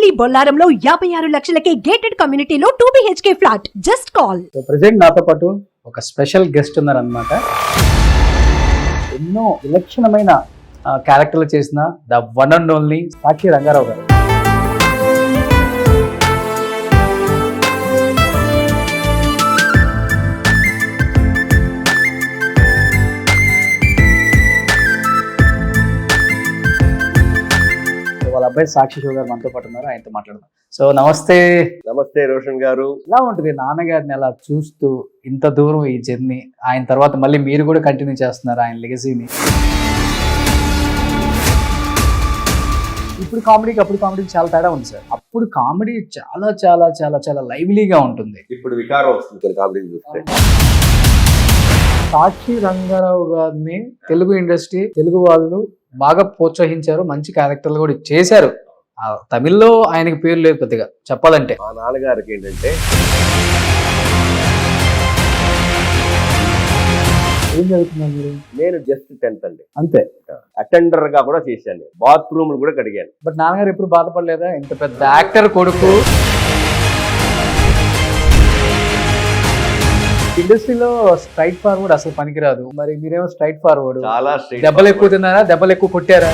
మీ బొల్లారంలో 56 లక్షలకే gated కమ్యూనిటీలో 2 BHK flat. Just call. So present నాతో పాటు ఒక స్పెషల్ గెస్ట్ ఉన్నారనమాట. ఎన్నో విలక్షణమైన క్యారెక్టర్లు చేసిన ద వన్ అండ్ ఓన్లీ సాక్షి రంగారావు గారు. వాళ్ళ అబ్బాయి సాక్షి షో గారు మనతో పాటు ఉన్నారు, ఆయనతో మాట్లాడదాం. సో నమస్తే. నమస్తే రోషన్ గారు. ఎలా ఉంటుంది నాన్నగారిని అలా చూస్తూ ఇంత దూరం ఈ జర్నీ, ఆయన తర్వాత మళ్ళీ మీరు కూడా కంటిన్యూ చేస్తున్నారు ఆయన లెగసీని? ఇప్పుడు కామెడీకి అప్పుడు కామెడీకి చాలా తేడా ఉంది సార్. అప్పుడు కామెడీ చాలా చాలా చాలా చాలా లైవ్లీగా ఉంటుంది, ఇప్పుడు వికారం వస్తుంది కొన్ని కామెడీ చూస్తే. సాక్షి రంగారావు గారిని తెలుగు ఇండస్ట్రీ, తెలుగు వాళ్ళు బాగా ప్రోత్సహించారు, మంచి క్యారెక్టర్లు కూడా చేశారు. తమిళ్లో ఆయనకి పేరు లేదు పెద్దగా చెప్పాలంటే. మా నాన్నగారికి ఏంటంటే ఏం చదువుతున్నారు మీరు? నేను జస్ట్ 10th అండి, అంతే. అటెండర్ గా కూడా చేశాను, బాత్రూమ్లు కూడా కడిగాను. బట్ నాన్నగారు ఎప్పుడు బాధపడలేదా? ఇంత పెద్ద యాక్టర్ కొడుకు ఇండస్ట్రీలో స్ట్రైట్ ఫార్వర్డ్ అసలు పనికిరాదు, మరి మీరేమో స్ట్రైట్ ఫార్వర్డ్. చాలా straight దెబ్బలు forward. ఎక్కువ తిన్నారా? దెబ్బలు ఎక్కువ కొట్టారా?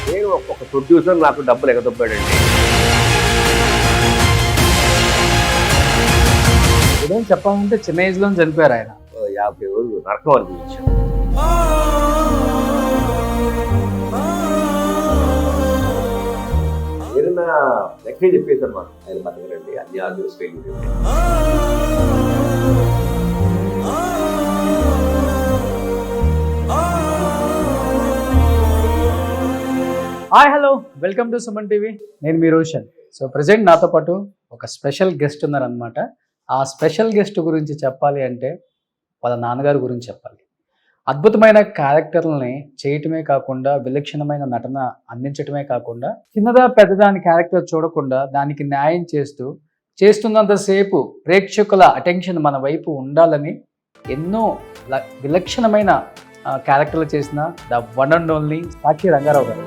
నేను ఒక ప్రొడ్యూసర్ నాకు డబ్బులు ఎగదొబ్బాడండి. ఏదైనా చెప్పాలంటే చిన్న ఏజ్ లో చనిపోయారు ఆయన. 50 రోజులు నరకం అనిపించాను. ఏదైనా ఎక్కడే చెప్పేశారు మాకు, ఆయన బతకరండి, అన్ని orders fail. Hi, hello, welcome to Suman TV. నేను మీ రోషన్. సో ప్రజెంట్ నాతో పాటు ఒక స్పెషల్ గెస్ట్ ఉన్నారనమాట. ఆ స్పెషల్ గెస్ట్ గురించి చెప్పాలి అంటే వాళ్ళ నాన్నగారి గురించి చెప్పాలి. అద్భుతమైన క్యారెక్టర్లని చేయటమే కాకుండా, విలక్షణమైన నటన అందించటమే కాకుండా, చిన్నదా పెద్దదా అని క్యారెక్టర్ చూడకుండా దానికి న్యాయం చేస్తున్నంతసేపు ప్రేక్షకుల అటెన్షన్ మన వైపు ఉండాలని ఎన్నో విలక్షణమైన క్యారెక్టర్లు చేసిన ద వన్ అండ్ ఓన్లీ సాక్షి రంగారావు గారు.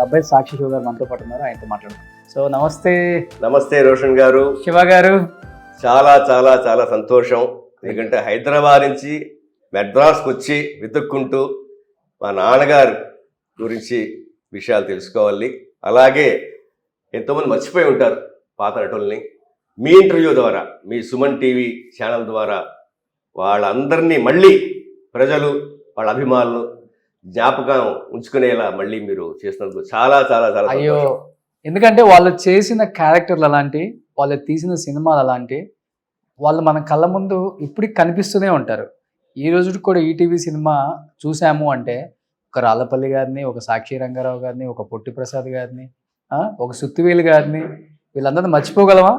అబ్బాయి సాక్షి షో గారు మనతో పాటు ఉన్నారు, ఆయనతో మాట్లాడదాం. సో నమస్తే. నమస్తే రోషన్ గారు. శివ గారు. చాలా చాలా చాలా సంతోషం. ఎందుకంటే హైదరాబాద్ నుంచి మెడ్రాస్కి వచ్చి వెతుక్కుంటూ మా నాన్నగారు గురించి విషయాలు తెలుసుకోవాలి. అలాగే ఎంతోమంది మర్చిపోయి ఉంటారు పాత నటుల్ని. మీ ఇంటర్వ్యూ ద్వారా, మీ సుమన్ టీవీ ఛానల్ ద్వారా వాళ్ళందరినీ మళ్ళీ ప్రజలు, వాళ్ళ అభిమానులు జ్ఞాపకం ఉంచుకునేలా మళ్ళీ మీరు చేసినందుకు చాలా చాలా చాలా అయ్యో, ఎందుకంటే వాళ్ళు చేసిన క్యారెక్టర్లు అలాంటి, వాళ్ళు తీసిన సినిమాలు అలాంటి, వాళ్ళు మన కళ్ళ ముందు ఇప్పటికి కనిపిస్తూనే ఉంటారు. ఈ రోజు కూడా ఈటీవీ సినిమా చూసాము అంటే ఒక రాళ్ళపల్లి గారిని, ఒక సాక్షి రంగారావు గారిని, ఒక పొట్టి ప్రసాద్ గారిని, ఒక సుత్తివేలు గారిని, వీళ్ళందరినీ మర్చిపోగలమా?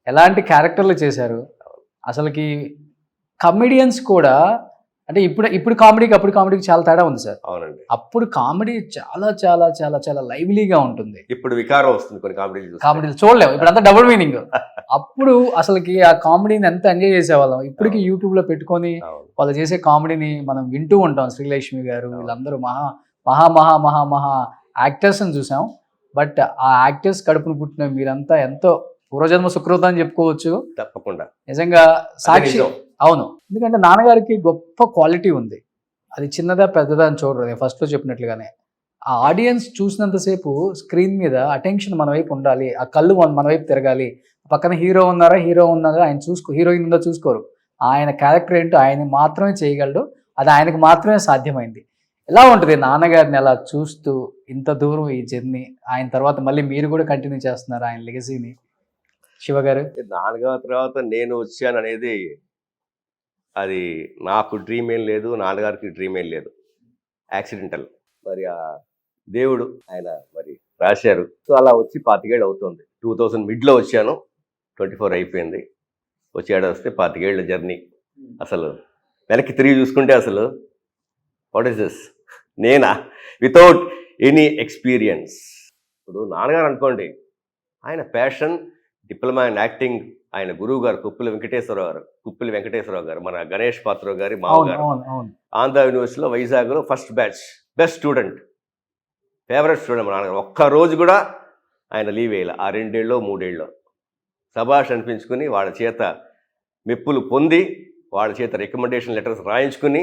ఎలాంటి క్యారెక్టర్లు చేశారు అసలుకి. కమెడియన్స్ కూడా అంటే ఇప్పుడు కామెడీకి అప్పుడు కామెడీకి చాలా తేడా ఉంది సార్. అవునండి. అప్పుడు కామెడీ చాలా చాలా చాలా చాలా లైవ్లీగా ఉంటుంది, ఇప్పుడు వికారం వస్తుంది కొన్ని కామెడీలు చూడలేము. ఇప్పుడు అంతా డబుల్ మీనింగ్. అప్పుడు అసలుకి ఆ కామెడీని ఎంత ఎంజాయ్ చేసేవాళ్ళం. ఇప్పటికి యూట్యూబ్ లో పెట్టుకొని వాళ్ళు చేసే కామెడీని మనం వింటూ ఉంటాం. శ్రీలక్ష్మి గారు, వీళ్ళందరూ మహా మహా మహా మహా మహా యాక్టర్స్ అని చూసాం. బట్ ఆ యాక్టర్స్ కడుపును పుట్టిన మీరంతా ఎంతో పూర్వజన్మ సుకృతం అని చెప్పుకోవచ్చు. తప్పకుండా నిజంగా సాక్షి. అవును, ఎందుకంటే నాన్నగారికి గొప్ప క్వాలిటీ ఉంది. అది చిన్నదా పెద్దదా అని చూడరు. నేను ఫస్ట్లో చెప్పినట్లుగానే ఆ ఆడియన్స్ చూసినంతసేపు స్క్రీన్ మీద అటెన్షన్ మన వైపు ఉండాలి, ఆ కళ్ళు మన వైపు తిరగాలి. పక్కన హీరో ఉన్నారా, ఆయన హీరోయిన్ ఉందో చూసుకోరు. ఆయన క్యారెక్టర్ ఏంటో ఆయన మాత్రమే చేయగలడు, అది ఆయనకు మాత్రమే సాధ్యమైంది. ఎలా ఉంటుంది నాన్నగారిని అలా చూస్తూ ఇంత దూరం ఈ జర్నీ, ఆయన తర్వాత మళ్ళీ మీరు కూడా కంటిన్యూ చేస్తున్నారు ఆయన లెగసీని? శివ గారు. నాన్నగారి తర్వాత నేను వచ్చాను అనేది అది నాకు డ్రీమ్ ఏం లేదు, నాన్నగారికి డ్రీమ్ ఏం లేదు, యాక్సిడెంటల్. మరి ఆ దేవుడు ఆయన మరి రాశారు. సో అలా వచ్చి 25 ఏళ్ళు అవుతుంది. 2000 మిడ్లో వచ్చాను, 24 అయిపోయింది. వచ్చి ఏడాది వస్తే 25 ఏళ్ళ జర్నీ. అసలు వెనక్కి తిరిగి చూసుకుంటే అసలు వాట్ ఈస్ దిస్ నేనా వితౌట్ ఎనీ ఎక్స్పీరియన్స్. ఇప్పుడు నాన్నగారు అనుకోండి, ఆయన ప్యాషన్ డిప్లొమా ఇన్ యాక్టింగ్. ఆయన గురువు గారు కుప్పిలి వెంకటేశ్వరరావు గారు మన గణేష్ పాత్రరావు గారి మామగారు. ఆంధ్ర యూనివర్సిటీలో వైజాగ్లో first batch, best student, favourite student మా నాన్నగారు. ఒక్కరోజు కూడా ఆయన లీవ్ వేయాలి. ఆ 2 ఏళ్ళలో 3 ఏళ్ళలో సభాష్ అనిపించుకుని వాళ్ళ చేత మెప్పులు పొంది వాళ్ళ చేత రికమెండేషన్ లెటర్స్ రాయించుకుని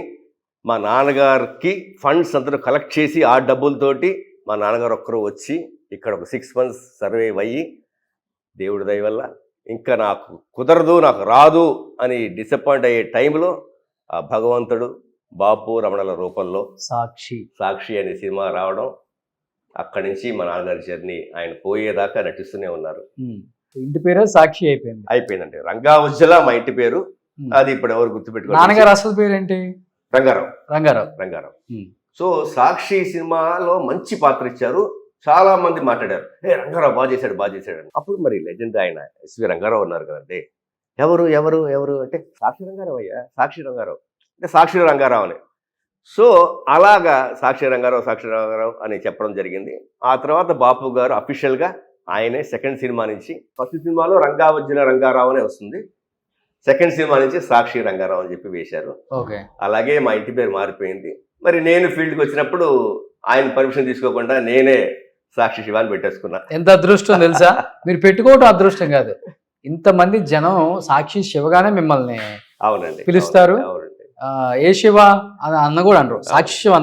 మా నాన్నగారికి ఫండ్స్ అందరూ కలెక్ట్ చేసి ఆ డబ్బులతోటి మా నాన్నగారు ఒక్కరు వచ్చి ఇక్కడ ఒక 6 months సర్వైవ్ అయ్యి దేవుడి దయ వల్ల ఇంకా నాకు కుదరదు, నాకు రాదు అని డిసప్పాయింట్ అయ్యే టైంలో ఆ భగవంతుడు బాపు రమణల రూపంలో సాక్షి అనే సినిమా రావడం, అక్కడి నుంచి మా నాన్నగారి జర్నీ ఆయన పోయేదాకా నటిస్తూనే ఉన్నారు. ఇంటి పేరు సాక్షి అయిపోయిందండి. రంగా ఉజ్జల మా ఇంటి పేరు. అది ఇప్పుడు ఎవరు గుర్తుపెట్టుకోవాలి. నాన్నగారు అసలు పేరు ఏంటి? రంగారావు. సో సాక్షి సినిమాలో మంచి పాత్ర ఇచ్చారు. చాలా మంది మాట్లాడారు, రంగారావు బాగా చేశాడు అని. అప్పుడు మరి లెజెండ్ ఆయన ఎస్వి రంగారావు ఉన్నారు కదండి. ఎవరు అంటే సాక్షి రంగారావు అంటే సాక్షి రంగారావు అని. సో అలాగా సాక్షి రంగారావు అని చెప్పడం జరిగింది. ఆ తర్వాత బాపు గారు అఫీషియల్గా ఆయనే సెకండ్ సినిమా నుంచి, ఫస్ట్ సినిమాలో రంగావజ్జల రంగారావు అనే వస్తుంది, సెకండ్ సినిమా నుంచి సాక్షి రంగారావు అని చెప్పి వేశారు. అలాగే మా ఇంటి పేరు మారిపోయింది. మరి నేను ఫీల్డ్కి వచ్చినప్పుడు ఆయన పర్మిషన్ తీసుకోకుండా నేనే సాక్షి శివాని పెట్టేసుకున్నా. ఎంత అదృష్టం తెలుసా? మీరు పెట్టుకోవటం అదృష్టం కాదు, ఇంతమంది జనం సాక్షి శివగానే మిమ్మల్ని అవునండి పిలుస్తారు. ఏ శివ అని అన్న కూడా అంటారు, సాక్షి శివ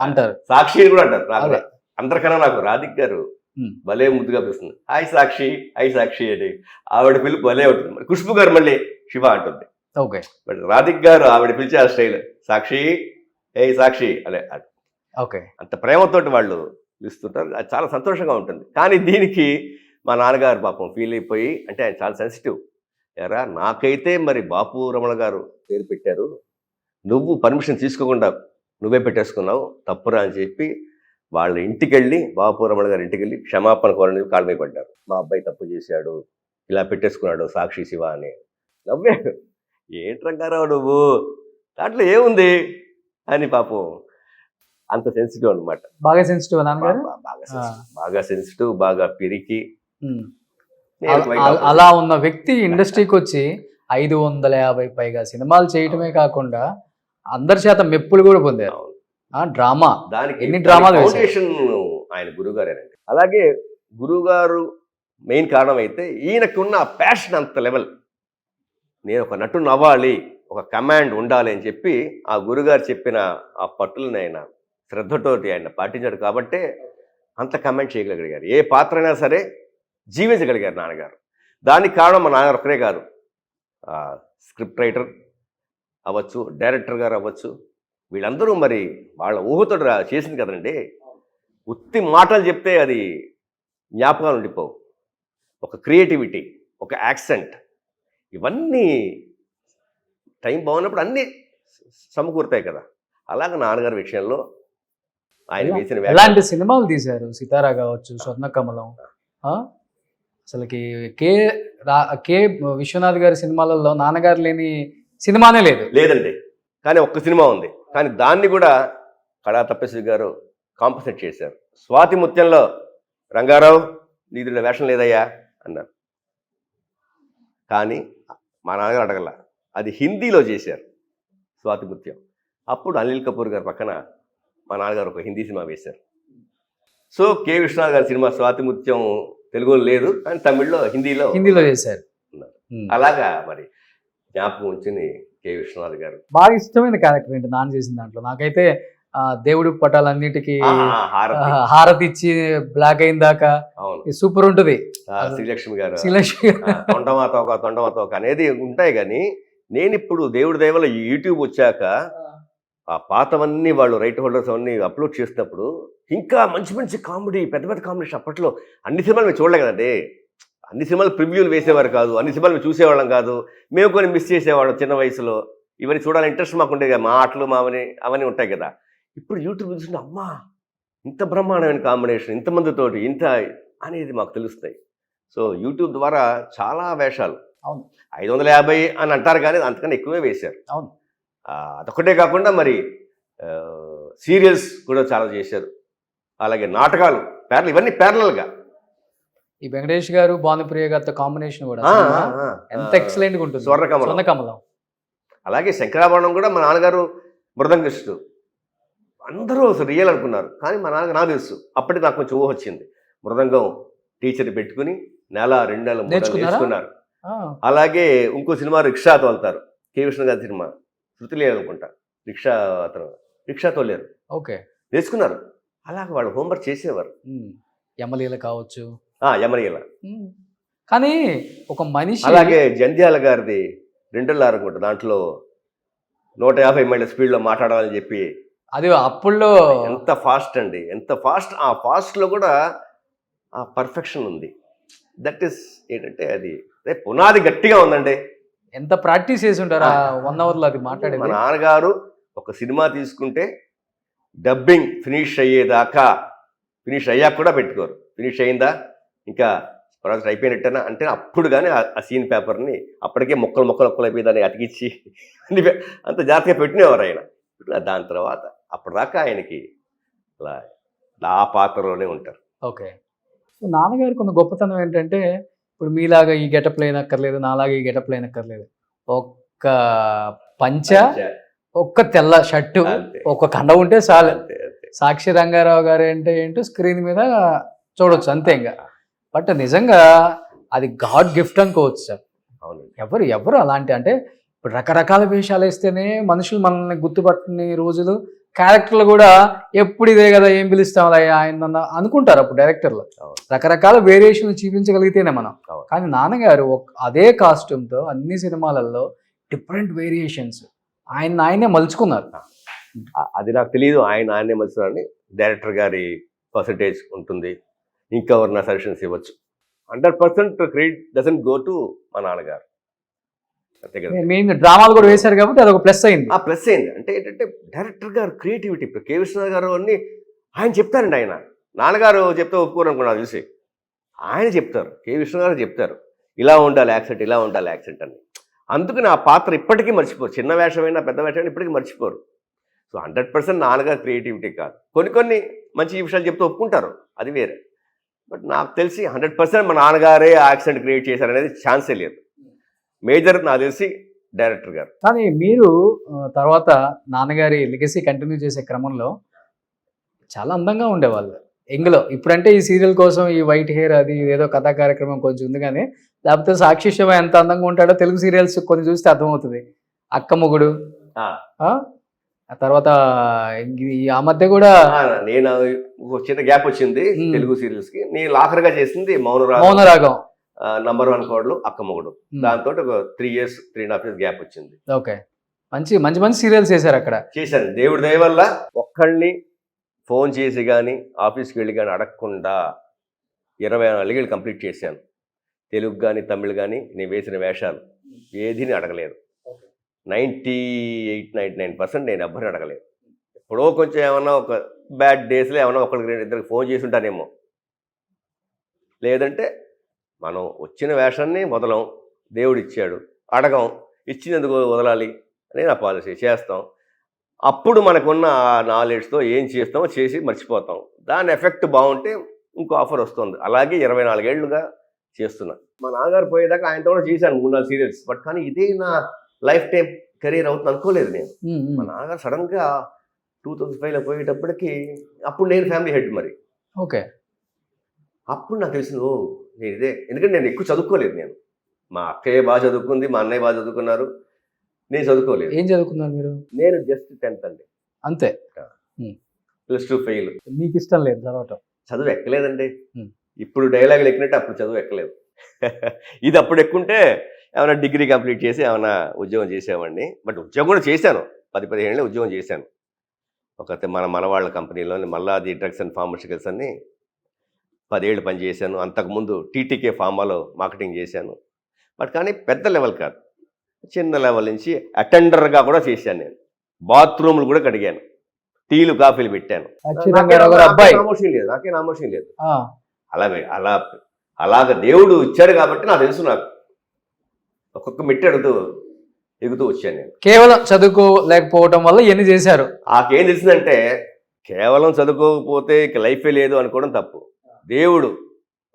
అంటారు, సాక్షి కూడా అంటారు. అందరికన్నా నాకు రాధిక్ గారు భలే ముద్దుగా పిలుస్తుంది, హాయ్ సాక్షి అని. ఆవిడ పిలుపు భలే ఉంటుంది. ఖుష్బు గారు మళ్ళీ శివ అంటుంది. బట్ రాధిక్ గారు ఆవిడ పిలిచే ఆ స్టైల్ సాక్షి అనే అంత ప్రేమతోటి వాళ్ళు పిలుస్తుంటారు. అది చాలా సంతోషంగా ఉంటుంది. కానీ దీనికి మా నాన్నగారు పాపం ఫీల్ అయిపోయి, అంటే ఆయన చాలా సెన్సిటివ్. ఎరా నాకైతే మరి బాపు రమణ గారు పేరు పెట్టారు, నువ్వు పర్మిషన్ తీసుకోకుండా నువ్వే పెట్టేసుకున్నావు, తప్పురా అని చెప్పి వాళ్ళ ఇంటికి వెళ్ళి, బాపు రమణ గారి ఇంటికి వెళ్ళి క్షమాపణ కోరని కాళ్ళ మీద పడ్డారు. మా అబ్బాయి తప్పు చేశాడు, ఇలా పెట్టేసుకున్నాడు సాక్షి శివ అని. నవ్వాడు, ఏంటి రంగారావు నువ్వు, దాంట్లో ఏముంది అని. పాపం అంత సెన్సిటివ్ అనమాట. బాగా సెన్సిటివ్, బాగా సెన్సిటివ్, బాగా పిరికి. అలా ఉన్న వ్యక్తి ఇండస్ట్రీకి వచ్చి 550 పైగా సినిమాలు చేయటమే కాకుండా అందరి చేత మెప్పులు కూడా పొందారు. డ్రామా, దానికి ఎన్ని డ్రామాలు ఫౌండేషన్ ఆయన గురువుగారేనండి. అలాగే గురువుగారు మెయిన్ కారణం అయితే ఈయనకున్న ప్యాషన్ అంత లెవెల్. నేను ఒక నటుని అవ్వాలి, ఒక కమాండ్ ఉండాలి అని చెప్పి ఆ గురుగారు చెప్పిన ఆ పట్టులను ఆయన శ్రద్ధతోటి ఆయన పాటించాడు కాబట్టే అంత కమాండ్ చేయగలిగారు. ఏ పాత్ర అయినా సరే జీవించగలిగారు నాన్నగారు. దానికి కారణం మా నాన్నగారు ఒకరే కాదు, స్క్రిప్ట్ రైటర్ అవ్వచ్చు, డైరెక్టర్ గారు అవ్వచ్చు, వీళ్ళందరూ మరి వాళ్ళ ఊహతో చేసింది కదండి. ఉత్తి మాటలు చెప్తే అది జ్ఞాపకాలు ఉండిపోవు. ఒక క్రియేటివిటీ, ఒక యాక్సెంట్, ఇవన్నీ టైం బాగున్నప్పుడు అన్నీ సమకూరుతాయి కదా. అలాగే నాన్నగారి విషయంలో ఆయన వేసిన ఎలాంటి సినిమాలు తీశారు, సితారా కావచ్చు, స్వర్ణకమలం, అసలుకి కే విశ్వనాథ్ గారి సినిమాలలో నాన్నగారు లేని సినిమానే లేదండి. కానీ ఒక్క సినిమా ఉంది, కానీ దాన్ని కూడా కళా తపస్వి గారు కాంపన్సేట్ చేశారు. స్వాతి ముత్యంలో రంగారావు నీదిలో వేషం లేదయ్యా అన్నారు, కానీ మా నాన్నగారు అడగల, అది హిందీలో చేశారు స్వాతి ముత్యం. అప్పుడు అనిల్ కపూర్ గారు పక్కన మా నాన్నగారు ఒక హిందీ సినిమా వేశారు. సో కె విశ్వనాథ్ గారి సినిమా స్వాతి ముత్యం తెలుగులో లేదు, కానీ తమిళ్లో హిందీలో చేశారు. అలాగా మరి జ్ఞాపకం ఉంచింది కె విశ్వనాథ్ గారు. బాగా ఇష్టమైన క్యారెక్టర్ ఏంటి నాన్న చేసిన దాంట్లో? నాకైతే దేవుడి పటాలన్నిటికీ హారతి ఇచ్చి బ్లాక్ అయిన దాకా సూపర్ ఉంటుంది. శ్రీలక్ష్మి గారు తొండమాతోక అనేది ఉంటాయి. కానీ నేను ఇప్పుడు దేవుడి దయ వల్ల యూట్యూబ్ వచ్చాక ఆ పాతవన్నీ వాళ్ళు రైట్ హోల్డర్స్ అవన్నీ అప్లోడ్ చేసినప్పుడు ఇంకా మంచి మంచి కామెడీ, పెద్ద పెద్ద కాంబినేషన్. అప్పట్లో అన్ని సినిమాలు మేము చూడలే కదండి, అన్ని సినిమాలు ప్రివ్యూలు వేసేవారు కాదు, అన్ని సినిమాలు మేము చూసేవాళ్ళం కాదు, మేము కొన్ని మిస్ చేసేవాళ్ళం చిన్న వయసులో. ఇవన్నీ చూడాలని ఇంట్రెస్ట్ మాకు ఉండేది కదా, మా ఆటలు అవన్నీ ఉంటాయి కదా. ఇప్పుడు యూట్యూబ్ చూస్తుంటే అమ్మా ఇంత బ్రహ్మాండమైన కాంబినేషన్, ఇంతమందితోటి ఇంత అనేది మాకు తెలుస్తాయి. సో యూట్యూబ్ ద్వారా చాలా వేషాలు, 550 అని అంటారు కానీ అంతకన్నా ఎక్కువే వేశారు. అవును, అదొక్కటే కాకుండా మరి సీరియల్స్ కూడా చాలా చేశారు. అలాగే నాటకాలు ప్యారల్, ఇవన్నీ ప్యారలల్గా. ఈ వెంకటేష్ గారు భానుప్రియ గారితో కాంబినేషన్ కూడా సినిమా ఎంత ఎక్సలెంట్ గా ఉంటుంది. స్వర్ణకమలం. అలాగే శంకరాభరణం కూడా మా నాన్నగారు మృదంగిస్టు. అందరూ అసలు రియల్ అనుకున్నారు, కానీ మా నాన్నగారు నాకు తెలుసు. అప్పటికి నాకు కొంచెం ఊహ వచ్చింది. మృదంగం టీచర్ పెట్టుకుని 1-2 నెలలు నేర్చుకున్నారు. అలాగే ఇంకో సినిమా రిక్షా తోలుతారు, కే విష్ణు గారి సినిమా, శృతి లేదు అనుకుంటా, రిక్షా తోలేరు. ఓకే, నేర్చుకున్నారు. అలాగే వాళ్ళు హోంవర్క్ చేసేవారు. యమలీల కావచ్చు, యమలీల. కానీ ఒక మనిషి. అలాగే జంధ్యాల గారిది 2 అనుకుంటా, దాంట్లో 150 మైళ్ళ స్పీడ్లో మాట్లాడాలని చెప్పి, అది అప్పుల్లో ఎంత ఫాస్ట్ అండి, ఎంత ఫాస్ట్. ఆ ఫాస్ట్లో కూడా ఆ పర్ఫెక్షన్ ఉంది. దట్ ఈస్ ఏంటంటే అది పునాది గట్టిగా ఉందండి. ఎంత ప్రాక్టీస్ చేసి ఉంటారా 1 అవర్లో అది మాట్లాడేది. మా నాన్నగారు ఒక సినిమా తీసుకుంటే డబ్బింగ్ ఫినిష్ అయ్యేదాకా, ఫినిష్ అయ్యాక కూడా పెట్టుకోరు. ఫినిష్ అయిందా, ఇంకా ప్రాజెక్ట్ అయిపోయినట్టేనా అంటే అప్పుడు కానీ ఆ సీన్ పేపర్ని అప్పటికే మొక్కలు అయిపోయి దాన్ని అతికిచ్చి అంత జాగ్రత్తగా పెట్టినేవారు ఆయన. దాని తర్వాత అప్పటిదాకా ఆయనకి అలా ఆ పాత్రలోనే ఉంటారు. ఓకే. నాన్నగారు కొన్ని గొప్పతనం ఏంటంటే, ఇప్పుడు మీలాగా ఈ గెటప్ లేనక్కర్లేదు, నాలాగా ఈ గెటప్ లేనక్కర్లేదు. ఒక్క పంచ, ఒక్క తెల్ల షర్టు, ఒక్క కండ ఉంటే చాలు. సాక్షి రంగారావు గారు అంటే ఏంటో స్క్రీన్ మీద చూడొచ్చు అంతే. ఇంకా బట్ నిజంగా అది గాడ్ గిఫ్ట్ అనుకోవచ్చు సార్. అవును, ఎవరు అలాంటి, అంటే ఇప్పుడు రకరకాల వేషాలు వేస్తేనే మనుషులు మనల్ని గుర్తుపట్టని రోజులు, క్యారెక్టర్లు కూడా ఎప్పుడు ఇదే కదా ఏం పిలుస్తాం ఆయన అనుకుంటారు అప్పుడు డైరెక్టర్లు. రకరకాల వేరియేషన్లు చూపించగలిగితేనే మనం. కానీ నాన్నగారు అదే కాస్ట్యూమ్తో అన్ని సినిమాలలో డిఫరెంట్ వేరియేషన్స్ ఆయనే మలుచుకున్నారు. అది నాకు తెలియదు, ఆయనే మలుచుకున్నారని. డైరెక్టర్ గారి పర్సంటేజ్ ఉంటుంది, ఇంకెవరన్నా సజెషన్స్ ఇవ్వచ్చు. 100% క్రెడిట్ డజంట్ గో టు మా నాన్నగారు. అంతే కదా. మెయిన్ డ్రామాలు కూడా వేశారు కాబట్టి అది ఒక ప్లస్ అయింది. ప్లస్ అయింది అంటే ఏంటంటే డైరెక్టర్ గారు క్రియేటివిటీ. ఇప్పుడు కే విశ్వనాథ్ గారు అన్ని ఆయన చెప్తారండి. ఆయన నాన్నగారు చెప్తే ఒప్పుకోరు అనుకున్నారు చూసి, ఆయన చెప్తారు, కే విశ్వనాథ్ గారు చెప్తారు ఇలా ఉండాలి యాక్సెంట్, ఇలా ఉండాలి యాక్సెంట్ అని. అందుకని ఆ పాత్ర ఇప్పటికీ మర్చిపోరు. చిన్న వేషమైనా పెద్ద వేషమైనా ఇప్పటికీ మర్చిపోరు. సో 100% నాన్నగారు క్రియేటివిటీ కాదు. కొన్ని మంచి విషయాలు చెప్తే ఒప్పుకుంటారు, అది వేరే. బట్ నాకు తెలిసి 100% మా నాన్నగారే యాక్సెంట్ క్రియేట్ చేశారనేది ఛాన్సే లేదు. మేజర్ నాకు తెలిసి డైరెక్టర్ గారు. కానీ మీరు తర్వాత నాన్నగారి లెగసీ కంటిన్యూ చేసే క్రమంలో చాలా అందంగా ఉండేవాళ్ళు ఎంగ్లో. ఇప్పుడంటే ఈ సీరియల్ కోసం ఈ వైట్ హెయిర్ అది ఏదో కథా కార్యక్రమం కొంచెం ఉంది, కానీ లేకపోతే సాక్షి శివ ఎంత అందంగా ఉంటాడో తెలుగు సీరియల్స్ కొన్ని చూస్తే అర్థమవుతుంది. అక్క మొగుడు, ఆ తర్వాత ఆ మధ్య కూడా నేను చిన్న గ్యాప్ వచ్చింది తెలుగు సీరియల్స్ కి. నేను ఆఖరిగా చేసింది మౌనరాగం #1 కోడలు, అక్క మొగుడు. దాంతో ఒక 3 years 3.5 years గ్యాప్ వచ్చింది. ఓకే, మంచి సీరియల్స్ చేశారు అక్కడ. చేశాను. దేవుడి దయ వల్ల ఒక్కళ్ళని ఫోన్ చేసి కానీ ఆఫీస్కి వెళ్ళి కానీ అడగకుండా 24 ఏళ్ళు కంప్లీట్ చేశాను. తెలుగు కానీ తమిళ్ కానీ నేను వేసిన వేషాలు ఏదీని అడగలేదు. 98-99% నేను ఎవ్వరిని అడగలేదు. ఎప్పుడో కొంచెం ఏమన్నా ఒక బ్యాడ్ డేస్లో ఏమన్నా ఒకరికి 2-2 ఫోన్ చేసి ఉంటానేమో. లేదంటే మనం వచ్చిన వేషాన్ని వదలం, దేవుడు ఇచ్చాడు, అడగం, ఇచ్చినందుకు వదలాలి అని నా పాలసీ. చేస్తాం. అప్పుడు మనకున్న ఆ నాలెడ్జ్తో ఏం చేస్తామో చేసి మర్చిపోతాం. దాని ఎఫెక్ట్ బాగుంటే ఇంకో ఆఫర్ వస్తుంది. అలాగే 24 ఏళ్ళుగా చేస్తున్నా. మా నాన్నగారు పోయేదాకా ఆయనతో కూడా చేశాను 3-4 సీరియల్స్. బట్ కానీ ఇదే నా లైఫ్ టైం కెరీర్ అవుతుంది అనుకోలేదు నేను. మా నాన్నగారు సడన్గా 2005లో పోయేటప్పటికి అప్పుడు నేను ఫ్యామిలీ హెడ్ మరి. ఓకే, అప్పుడు నాకు తెలిసింది ఓ నేను ఇదే. ఎందుకంటే నేను ఎక్కువ చదువుకోలేదు. నేను మా అక్కయ్య బాగా చదువుకుంది, మా అన్నయ్య బాగా చదువుకున్నారు, నేను చదువుకోలేదు. ఏం చదువుకున్నారు మీరు? నేను జస్ట్ 10th అండి అంతే. +2 ఫెయిల్. మీకు ఇష్టం లేదు చదవటం? చదువు ఎక్కలేదండి. ఇప్పుడు డైలాగులు ఎక్కినట్టు అప్పుడు చదువు ఎక్కలేదు. ఇది అప్పుడు ఎక్కుంటే ఏమైనా డిగ్రీ కంప్లీట్ చేసి ఏమైనా ఉద్యోగం చేసేవాడిని. బట్ ఉద్యోగం కూడా చేశాను. 10-15 ఏళ్ళే ఉద్యోగం చేశాను. ఒక మనవాళ్ళ కంపెనీలో మల్లాది డ్రగ్స్ అండ్ ఫార్మస్యూటికల్స్ అని 10 ఏళ్ళు పనిచేశాను. అంతకుముందు టీటీకే ఫార్మాలో మార్కెటింగ్ చేశాను. బట్ కానీ పెద్ద లెవెల్ కాదు, చిన్న లెవెల్ నుంచి అటెండర్గా కూడా చేశాను. నేను బాత్రూములు కూడా కడిగాను, టీలు కాఫీలు పెట్టాను. నాకే నామోషన్ లేదు. అలాగ దేవుడు ఇచ్చాడు కాబట్టి నాకు తెలుసు. నాకు ఒక్కొక్క మెట్టి అడుగుతూ ఎగుతూ వచ్చాను నేను. కేవలం చదువుకోలేకపోవడం వల్ల ఇవన్నీ చేశారు. నాకేం తెలిసిందంటే కేవలం చదువుకోకపోతే ఇక లైఫే లేదు అనుకోవడం తప్పు. దేవుడు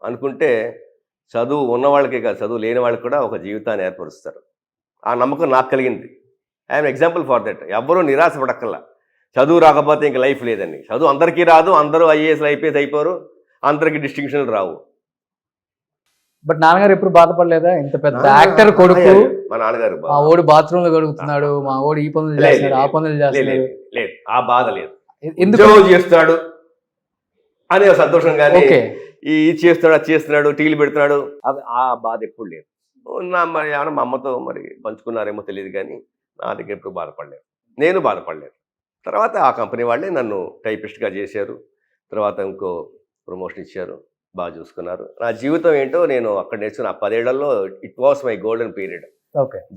అనుకుంటే చదువు ఉన్న వాళ్ళకే కాదు, చదువు లేని వాళ్ళకి కూడా ఒక జీవితాన్ని ఏర్పరుస్తారు. ఆ నమ్మకం నాకు కలిగింది. I'm example for that. ఎవ్వరూ నిరాశపడక్కల్లా చదువు రాకపోతే ఇంక లైఫ్ లేదని. చదువు అందరికీ రాదు, అందరూ ఐఏఎస్ ఐపీఎస్ అయిపోరు, అందరికీ డిస్టింక్షన్లు రావు. బట్ నాన్నగారు ఎప్పుడు బాధపడలేదా? ఇంత పెద్ద యాక్టర్ కొడుకు, మా నాన్నగారు మా ఓడి బాత్రూమ్ లో గడుగుతున్నాడు, మా ఓడి ఈ పనులు చేస్తున్నాడు, ఆ పనులు చేస్తున్నాడు, లేదు ఆ బాధ లేదు. ఎందుకు ఉద్యోగం చేస్తాడు అనే సంతోషం, కానీ ఈ చేస్తున్నాడు అది చేస్తున్నాడు టీలు పెడుతున్నాడు అది ఆ బాధ ఎప్పుడు లేదు. మరి ఏమన్నా మా అమ్మతో మరి పంచుకున్నారేమో తెలియదు, కానీ నా దగ్గర ఎప్పుడు బాధపడలేదు, నేను బాధపడలేదు. తర్వాత ఆ కంపెనీ వాళ్ళే నన్ను టైపిస్ట్గా చేశారు. తర్వాత ఇంకో ప్రమోషన్ ఇచ్చారు, బాగా చూసుకున్నారు. నా జీవితం ఏంటో నేను అక్కడ నేర్చుకున్న ఆ 10 ఏళ్లలో it was my golden period.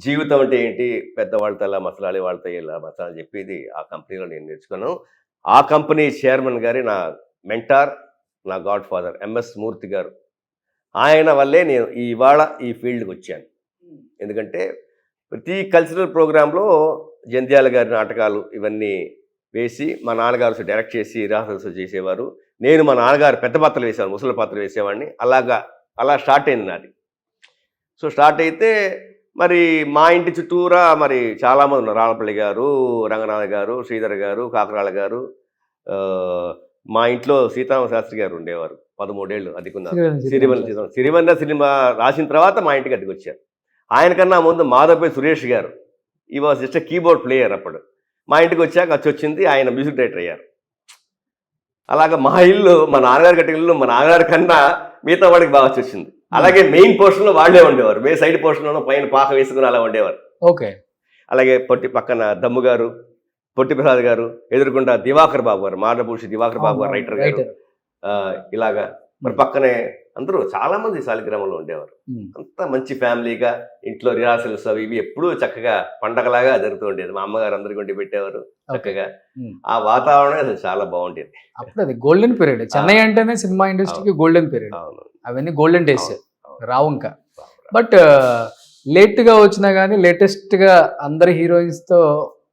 జీవితం అంటే ఏంటి, పెద్దవాళ్ళతో ఎలా మసలాలి, వాళ్ళతో ఎలా మసలాలి చెప్పేది ఆ కంపెనీలో నేను నేర్చుకున్నాను. ఆ కంపెనీ చైర్మన్ గారి నా మెంటార్, నా గాడ్ ఫాదర్ ఎంఎస్ మూర్తి గారు. ఆయన వల్లే నేను ఇవాళ ఈ ఫీల్డ్కి వచ్చాను. ఎందుకంటే ప్రతి కల్చరల్ ప్రోగ్రాంలో జంధ్యాల గారి నాటకాలు ఇవన్నీ వేసి మా నాన్నగారు డైరెక్ట్ చేసి రిహార్సల్స్ చేసేవారు. నేను మా నాన్నగారు పెద్ద పాత్రలు వేసేవాడు, ముసలి పాత్రలు వేసేవాడిని. అలా స్టార్ట్ అయింది నాది. సో స్టార్ట్ అయితే మరి మా ఇంటి చుట్టూరా మరి చాలామంది ఉన్నారు. రాళ్ళపల్లి గారు, రంగనాథ గారు, శ్రీధర్ గారు, కాకరాళ గారు. మా ఇంట్లో సీతారామ శాస్త్రి గారు ఉండేవారు, 13 ఏళ్ళు అద్దెకున్నారు. సిరివెన్నెల సినిమా రాసిన తర్వాత మా ఇంటికి అద్దెకి వచ్చారు. ఆయనకన్నా ముందు మాధవపై సురేష్ గారు, ఈ వాజ్ జస్ట్ కీబోర్డ్ ప్లేయర్. అప్పుడు మా ఇంటికి వచ్చాక వచ్చింది ఆయన మ్యూజిక్ డైరెక్టర్ అయ్యారు. అలాగా మా ఇల్లు, మా నాన్నగారు కట్టిన ఇల్లు మా నాన్నగారి కన్నా మిగతా వాడికి బాగా వచ్చింది. అలాగే మెయిన్ పోర్షన్లో వాళ్ళే ఉండేవారు, మే సైడ్ పోర్షన్లో పైన పాక వేసుకుని అలా ఉండేవారు. ఓకే. అలాగే పొట్టి పక్కన దమ్ము గారు, పొట్టి ప్రసాద్ గారు, ఎదురుకుండా దివాకర్ బాబు గారు, మాడభూషి దివాకర్ బాబు గారు రైటర్ గారు. ఇలాగా మరి పక్కనే అందరూ చాలా మంది శాలిగ్రామంలో ఉండేవారు. అంతా మంచి ఫ్యామిలీగా ఇంట్లో రిహార్సల్స్ అవి ఇవి ఎప్పుడూ చక్కగా పండగలాగా జరుగుతూ ఉండేది. మా అమ్మగారు అందరికి వండి పెట్టేవారు చక్కగా. ఆ వాతావరణం అసలు చాలా బాగుండేది. అప్పుడు అది గోల్డెన్ పీరియడ్. చెన్నై అంటేనే సినిమా ఇండస్ట్రీకి గోల్డెన్ పీరియడ్. అవన్నీ గోల్డెన్ డేస్ రావు ఇంకా. బట్ లేట్ గా వచ్చినా గానీ లేటెస్ట్ గా అందరి హీరోయిన్స్ తో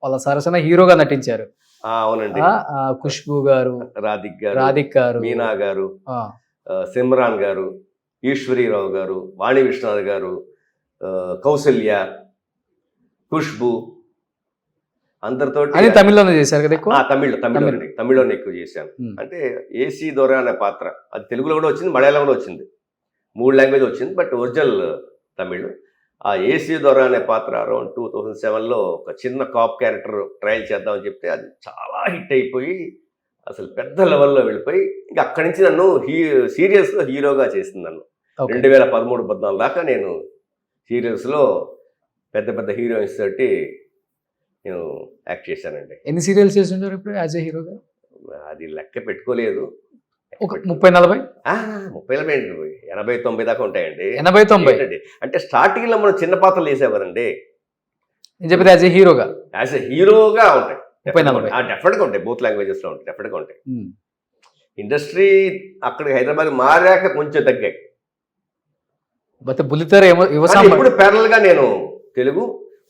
వాళ్ళ సరసన హీరోగా నటించారు. అవునండి. ఖుష్బూ గారు, రాధిక్ గారు, మీనా గారు, సిమ్రాన్ గారు, ఈశ్వరీరావు గారు, వాణి విశ్వనాథ్ గారు, కౌసల్య, ఖుష్బూ, అందరితో తమిళ్లోనే చేశారు కదా ఎక్కువ. తమిళ్లోనే ఎక్కువ చేశాను. అంటే ఏసీ దొర అనే పాత్ర అది తెలుగులో కూడా వచ్చింది, మలయాళం కూడా వచ్చింది, 3 లాంగ్వేజ్ వచ్చింది. But original Tamil. ఆ ఏసీ దొర అనే పాత్ర అరౌండ్ 2007లో ఒక చిన్న కాప్ క్యారెక్టర్ ట్రయల్ చేద్దామని చెప్తే అది చాలా హిట్ అయిపోయి అసలు పెద్ద లెవెల్లో వెళ్ళిపోయి ఇంకా అక్కడి నుంచి నన్ను సీరియల్స్లో హీరోగా చేసింది. నన్ను 2013-14 దాకా నేను సీరియల్స్లో పెద్ద పెద్ద హీరోయిన్స్ తోటి నేను యాక్ట్ చేశానండి. ఎన్ని సీరియల్స్ చేస్తుంటారు ఇప్పుడు యాజ్ ఏ హీరోగా? అది లెక్క పెట్టుకోలేదు. ఒక 30-40 80-90 దాకా ఉంటాయండి. 80-90 అంటే స్టార్టింగ్ లో మనం చిన్న పాత్రలు వేసేవారండి. నేను చెప్పేది యాజ్ ఏ హీరోగా ఉంటాయి. డెఫినెట్ గా ఉంటాయి, బోత్ లాంగ్వేజెస్ లో ఉంటాయి, డెఫినెట్ గా ఉంటాయి. ఇండస్ట్రీ అక్కడ హైదరాబాద్ మారాక కొంచెం తగ్గాయి. ఇప్పుడు ప్యారల్ గా నేను తెలుగు,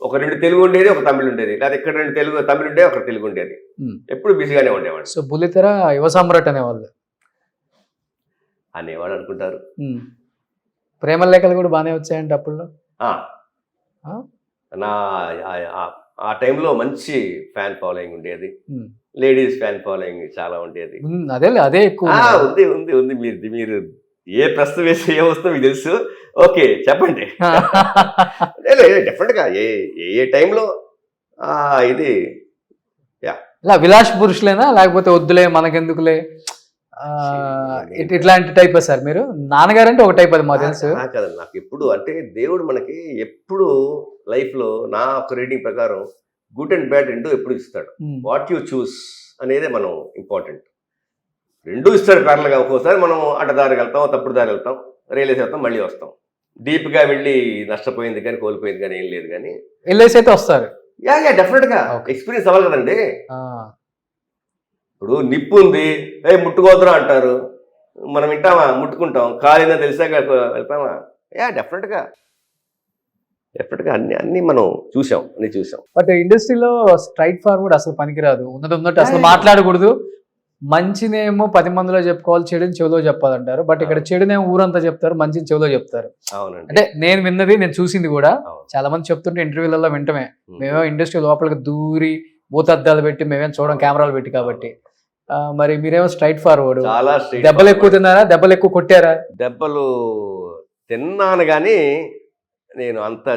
ఒక 2 తెలుగు ఉండేది, ఒక తమిళ ఉండేది, లేదా ఇక్కడ 2 తమిళ ఉండేది, ఒక తెలుగు ఉండేది. ఎప్పుడు బిజీగానే ఉండేవాడు. సో బుల్లితెర యువ సామ్రాట్ అనేవాళ్ళు అనుకుంటారు. ప్రేమ లేఖలు కూడా బాగానే వచ్చాయండి అప్పుడు. నా ఆ టైంలో మంచి ఫ్యాన్ ఫాలోయింగ్ ఉండేది, లేడీస్ ఫ్యాన్ ఫాలోయింగ్ చాలా ఉండేది. అదే ఎక్కువ ఉంది. మీరు ఏ ప్రశ్న వేసి ఏ వస్తుందో మీకు తెలుసు. ఓకే చెప్పండి. డెఫినెట్ గా ఏ టైంలో ఇది ఇలా విలాస్ పురుషులేనా, లేకపోతే వద్దులే మనకెందుకులే ఇట్లాంటి టైప్ సార్ మీరు? నాన్నగారు అంటే ఒక టైప్, అది మాకు తెలుసు. కదండి, నాకు ఎప్పుడు అంటే దేవుడు మనకి ఎప్పుడు లైఫ్ లో నా ఒక రీడింగ్ ప్రకారం గుడ్ అండ్ బ్యాడ్ 2 ఎప్పుడు ఇస్తాడు. వాట్ యూ చూస్ అనేది మనం ఇంపార్టెంట్. 2 ఇస్తాడు ప్యారల్గా. ఒక్కోసారి మనం అడ్డదారికి వెళ్తాం, తప్పుడు దారి వెళ్తాం, రియలైజ్ అవుతాం, మళ్ళీ వస్తాం. డీప్ గా వెళ్ళి నష్టపోయింది కానీ కోల్పోయింది కానీ ఏం లేదు, కానీ వెళ్ళేసి అయితే వస్తారు. డెఫినెట్ గా ఎక్స్పీరియన్స్ అవ్వాలి కదండి. ఇప్పుడు నిప్పు ఉంది, ముట్టుకోదురా అంటారు, మనం వింటామా? ముట్టుకుంటాం. కాలినా తెలిసాక వెళ్తామా? డెఫినెట్ గా ఎప్పటికీ అన్ని మనం చూసాం. బట్ ఇండస్ట్రీలో స్ట్రైట్ ఫార్వర్డ్ అసలు పనికిరాదు. ఉన్నట్టు అసలు మాట్లాడకూడదు. మంచినేమో 10 మందిలో చెప్పుకోవాలి, చెడుని చెవిలో చెప్పాలంటారు. బట్ ఇక్కడ చెడునేమో ఊరంతా చెప్తారు, మంచిని చెవిలో చెప్తారు. అవునండి. అంటే నేను విన్నది, నేను చూసింది కూడా. అవును. చాలా మంది చెప్తుంటే ఇంటర్వ్యూలలో వింటమే. మేమేమో ఇండస్ట్రీ లోపలికి దూరి భూతద్దాలు పెట్టి మేమేం చూడడం కెమెరాలు పెట్టి కాబట్టి. మరి మీరేమో స్ట్రైట్ ఫార్వర్డ్. చాలా straight దెబ్బలు ఎక్కువ forward. తిన్నారా? దెబ్బలు ఎక్కువ కొట్టారా? దెబ్బలు తిన్నాను కానీ నేను అంత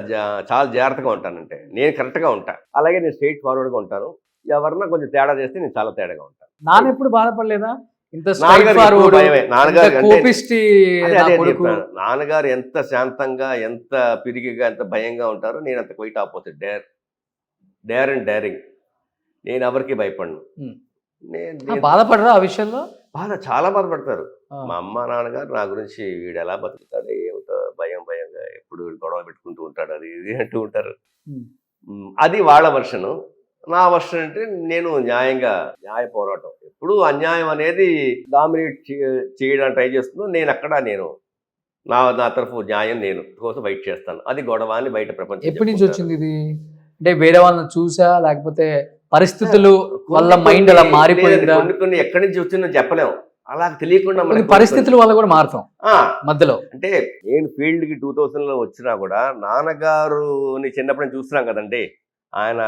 చాలా జాగ్రత్తగా ఉంటానంటే నేను కరెక్ట్గా ఉంటా. అలాగే నేను స్ట్రైట్ ఫార్వర్డ్గా ఉంటాను. ఎవరన్నా కొంచెం తేడా చేస్తే నేను చాలా తేడాగా ఉంటాను. నాన్న ఎప్పుడు బాధపడలేదా? ఇంత స్ట్రైట్ నాన్నగారికి ఎప్పుడు ఫార్వర్డ్, భయమే. నాన్నగారు అంటే కోపిష్టి అదే నా అదే కొడుకు. చెప్తాను. నాన్నగారు ఎంత శాంతంగా, ఎంత పిరిగిగా, ఎంత భయంగా ఉంటారో నేను అంత quite opposite. Dare and daring. నేను ఎవరికి భయపడను. నేను బాధపడరా ఆ విషయంలో? చాలా బాధపడతారు. ఆ. మా అమ్మ నాన్నగారు నా గురించి వీడు ఎలా బతుకుతాడు, ఏమిటో భయంగా ఎప్పుడు గొడవ పెట్టుకుంటూ ఉంటాడు, అది ఇది అంటూ ఉంటారు. అది వాళ్ళ వర్షను. నా వర్షన్ అంటే నేను న్యాయ పోరాటం. ఎప్పుడు అన్యాయం అనేది డామినేట్ చేయడానికి ట్రై చేస్తుందో నేను నా తరఫు న్యాయం నేను కోసం వెయిట్ చేస్తాను. అది గొడవ అని బయట ప్రపంచం ఎప్పటి నుంచి వచ్చింది ఇది? అంటే వేరే వాళ్ళని చూసా, లేకపోతే పరిస్థితులు వల్ల కొన్ని మైండ్ అలా మారిపోయిందా? కొన్ని ఎక్కడి నుంచి వచ్చిందో చెప్పలేము. అలా తెలియకుండా కొన్ని మనకి పరిస్థితుల వల్ల కూడా మారుతాం మధ్యలో. అంటే నేను ఫీల్డ్కి 2000లో వచ్చినా కూడా నాన్నగారుని చిన్నప్పుడు నేను చూస్తున్నాం కదండి. ఆయన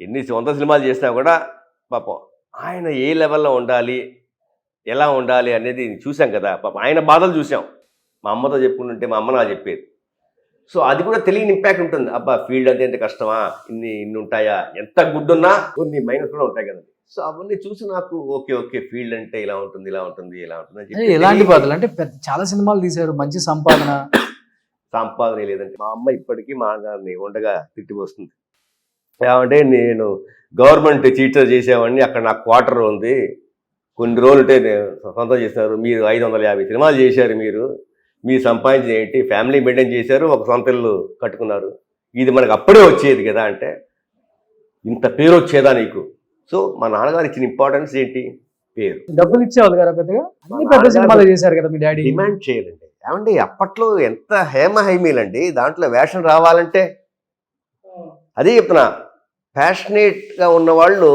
ఎన్ని 100 సినిమాలు చేసినా కూడా పాపం ఆయన ఏ లెవెల్లో ఉండాలి, ఎలా ఉండాలి అనేది చూసాం కదా. పాపం ఆయన బాధలు చూసాం. మా అమ్మతో చెప్పుకుంటుంటే మా అమ్మ నాకు చెప్పేది. సో అది కూడా తెలియని ఇంపాక్ట్ ఉంటుంది. అబ్బా ఫీల్డ్ అంటే ఎంత కష్టమా, ఇన్ని ఉంటాయా, ఎంత గుడ్ ఉన్నా కొన్ని మైనస్ కూడా ఉంటాయి కదండి. సో అవన్నీ చూసి నాకు ఓకే ఫీల్డ్ అంటే ఇలా ఉంటుంది అని చెప్పి. ఎలాంటి బాధలు అంటే చాలా సినిమాలు తీశారు, మంచి సంపాదన. సంపాదన లేదంటే మా అమ్మ ఇప్పటికీ మా నాన్నని ఉండగా తిట్టిపోస్తుంది. ఏమంటే నేను గవర్నమెంట్ టీచర్ చేసేవాడిని, అక్కడ నాకు క్వార్టర్ ఉంది, కొన్ని రోజులు ఉంటే సొంతం చేసినారు, మీరు 550 సినిమాలు చేశారు, మీరు సంపాదించిన ఏంటి, ఫ్యామిలీ మెయింటైన్ చేశారు, ఒక సొంత ఇల్లు కట్టుకున్నారు, ఇది మనకు అప్పుడే వచ్చేది కదా అంటే ఇంత పేరు వచ్చేదా నీకు? సో మా నాన్నగారు ఇచ్చిన ఇంపార్టెన్స్ ఏంటి? పేరు. డబ్బులు ఇచ్చేవాళ్ళు కదా పెద్దగా, అన్ని పెద్ద సినిమాలు చేశారు కదా మీ డాడీ. డిమాండ్ చేయాలండి. ఏమండి అప్పట్లో ఎంత హైమీలండి, దాంట్లో వేషం రావాలంటే అదే చెప్తున్నా. ప్యాషనేట్గా ఉన్న వాళ్ళు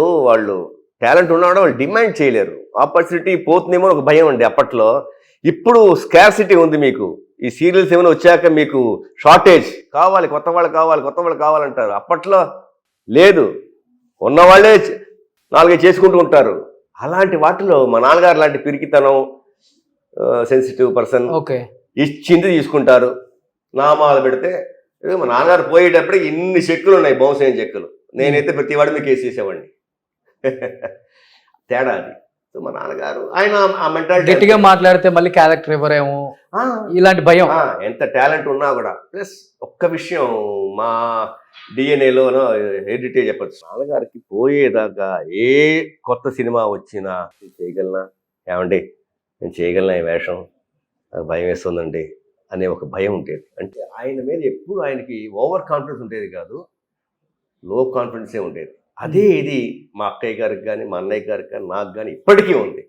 టాలెంట్ ఉన్నవాడు వాళ్ళు డిమాండ్ చేయలేరు. ఆపర్చునిటీ పోతుందేమో ఒక భయం అండి అప్పట్లో. ఇప్పుడు స్కార్సిటీ ఉంది మీకు. ఈ సీరియల్స్ ఏమైనా వచ్చాక మీకు షార్టేజ్ కావాలి, కొత్త వాళ్ళు కావాలంటారు. అప్పట్లో లేదు, ఉన్నవాళ్ళే 4-5 చేసుకుంటూ ఉంటారు. అలాంటి వాటిలో మా నాన్నగారు లాంటి పిరికితనం, సెన్సిటివ్ పర్సన్, ఇచ్చింది తీసుకుంటారు. నామాలు పెడితే మా నాన్నగారు పోయేటప్పటికి ఇన్ని చెక్కులు ఉన్నాయి, బౌన్సైన చెక్కులు. నేనైతే ప్రతి వాడి మీకు వేసేసేవాడిని. తేడా అది. సో మా నాన్నగారు ఆయన ఆ మెంటాలిటీ. గట్టిగా మాట్లాడితే మళ్ళీ క్యారెక్టర్ ఎవరేమో ఇలాంటి భయం. ఎంత టాలెంట్ ఉన్నా కూడా. ప్లస్ ఒక్క విషయం మా డిఎన్ఏలోనో హెరిడిటీ చెప్పచ్చు. నాన్నగారికి పోయేదాకా ఏ కొత్త సినిమా వచ్చినా చేయగలనా, ఏమండి నేను చేయగలనా ఈ వేషం, నాకు భయం వేస్తుందండి అనే ఒక భయం ఉండేది. అంటే ఆయన మీద ఎప్పుడు ఆయనకి ఓవర్ కాన్ఫిడెన్స్ ఉండేది కాదు, లో కాన్ఫిడెన్సే ఉండేది. అదే ఇది మా అక్కయ్య గారికి కానీ, మా అన్నయ్య గారికి కానీ, నాకు కానీ ఇప్పటికీ ఉంది.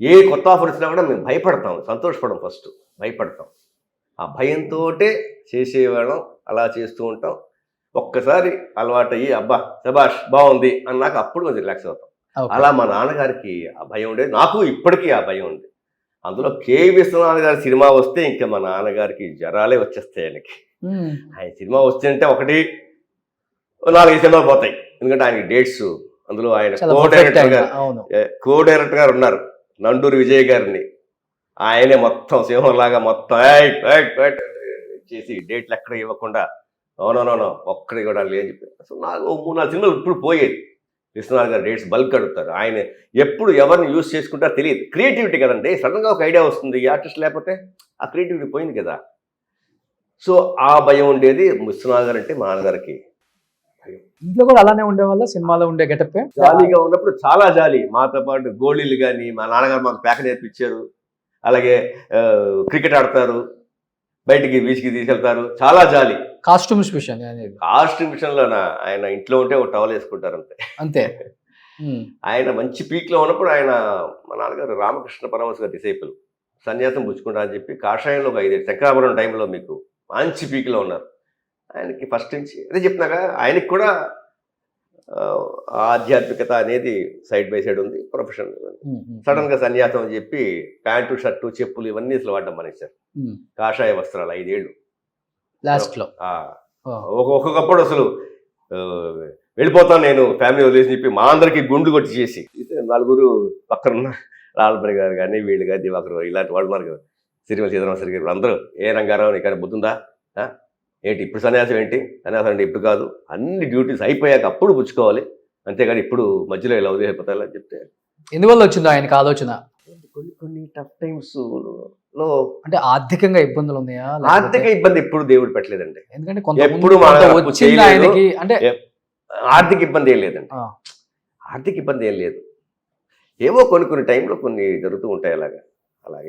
ఏ కొత్త ఆఫర్ వచ్చినా కూడా మేము భయపడతాం, సంతోషపడం, ఫస్ట్ భయపడతాం. ఆ భయంతో చేసేవాళ్ళం, అలా చేస్తూ ఉంటాం. ఒక్కసారి అలవాటు అయ్యి అబ్బా శబాష్ బాగుంది అన్నాక అప్పుడు కొంచెం రిలాక్స్ అవుతాం. అలా మా నాన్నగారికి ఆ భయం ఉండేది, నాకు ఇప్పటికీ ఆ భయం ఉంది. అందులో కే విశ్వనాథ్ గారి సినిమా వస్తే ఇంకా మా నాన్నగారికి జ్వరాలే వచ్చేస్తాయి. ఆయన సినిమా వస్తుంటే 1-4 సినిమాలు పోతాయి. ఎందుకంటే ఆయనకి డేట్స్, అందులో ఆయన కో డైరెక్టర్ గారు ఉన్నారు, నండూరి విజయ్ గారిని. ఆయనే మొత్తం సింహంలాగా మొత్తం చేసి డేట్లు ఎక్కడ ఇవ్వకుండా నో ఒక్కడి కూడా లేని చెప్పి. సో నాకు 3-4 సినిమాలు ఇప్పుడు పోయేది. విశ్వనాథ్ గారు డేట్స్ బల్క్ అడుగుతారు. ఆయన ఎప్పుడు ఎవరిని యూజ్ చేసుకుంటారో తెలియదు. క్రియేటివిటీ కదండి, సడన్గా ఒక ఐడియా వస్తుంది. ఈ ఆర్టిస్ట్ లేకపోతే ఆ క్రియేటివిటీ పోయింది కదా. సో ఆ భయం ఉండేది. విశ్వనాథ్ గారు అంటే మా నాన్నగారికి భయం. ఇంట్లో కూడా అలానే ఉండేవాళ్ళ, సినిమాలో ఉండే గెటప్ జాలీగా ఉన్నప్పుడు చాలా జాలీ. మాతో పాటు గోళీలు కానీ మా నాన్నగారు మాకు పేక నేర్పించారు. అలాగే క్రికెట్ ఆడతారు, బయటికి బీచ్కి తీసుకెళ్తారు, చాలా జాలీ. కాస్ట్యూమ్స్ విషయంలో ఆయన ఇంట్లో ఉంటే ఒక టవల్ వేసుకుంటారు అంతే. ఆయన మంచి పీక్లో ఉన్నప్పుడు ఆయన మా నాన్నగారు రామకృష్ణ పరమహంస గారి డిసైపుల్, సన్యాసం పుచ్చుకుంటా అని చెప్పి కాషాయంలో ఒక 5 శంకరాభరణం టైంలో మీకు మంచి పీక్లో ఉన్నారు. ఆయనకి ఫస్ట్ నుంచి అదే చెప్తున్నాగా, ఆయనకి కూడా ఆధ్యాత్మికత అనేది సైడ్ బై సైడ్ ఉంది, ప్రొఫెషన్. సడన్ గా సన్యాసం అని చెప్పి ప్యాంటు షర్టు చెప్పులు ఇవన్నీ అసలు వాడడం మానేశారు. కాషాయ వస్త్రాలు 5 ఏళ్ళు లాస్ట్ లో. ఒక్కొక్కప్పుడు అసలు వెళ్ళిపోతాను నేను ఫ్యామిలీ వదిలేసి చెప్పి మా అందరికి గుండు కొట్టి చేసి, నలుగురు పక్కనున్న లాల్బరి గారు కానీ వీళ్ళు కానీ దివాకర్ ఇలాంటి వాళ్ళు ఉన్నారు కదా, సిరిమల సీతారామశ్రీ గారు అందరూ, ఏ రంగారావు నీకు బుద్ధుందా, ఏంటి ఇప్పుడు సన్యాసం, ఏంటి సన్యాసం అంటే ఇప్పుడు కాదు, అన్ని డ్యూటీస్ అయిపోయాక అప్పుడు పుచ్చుకోవాలి, అంతేగాని ఇప్పుడు మధ్యలో ఇలా వదిలేకపోతాయి అని చెప్తే. ఎందువల్ల వచ్చిందో ఆయనకు ఆలోచన? కొన్ని టఫ్ టైమ్స్ లో అంటే ఆర్థికంగా ఇబ్బందులు ఉన్నాయా? ఆర్థిక ఇబ్బంది ఎప్పుడు దేవుడు పెట్టలేదండి. ఎందుకంటే ఎప్పుడు వచ్చింది ఆయనకి, అంటే ఆర్థిక ఇబ్బంది ఏం లేదండి. ఆర్థిక ఇబ్బంది ఏం లేదు. ఏవో కొన్ని టైంలో కొన్ని జరుగుతూ ఉంటాయి, అలాగే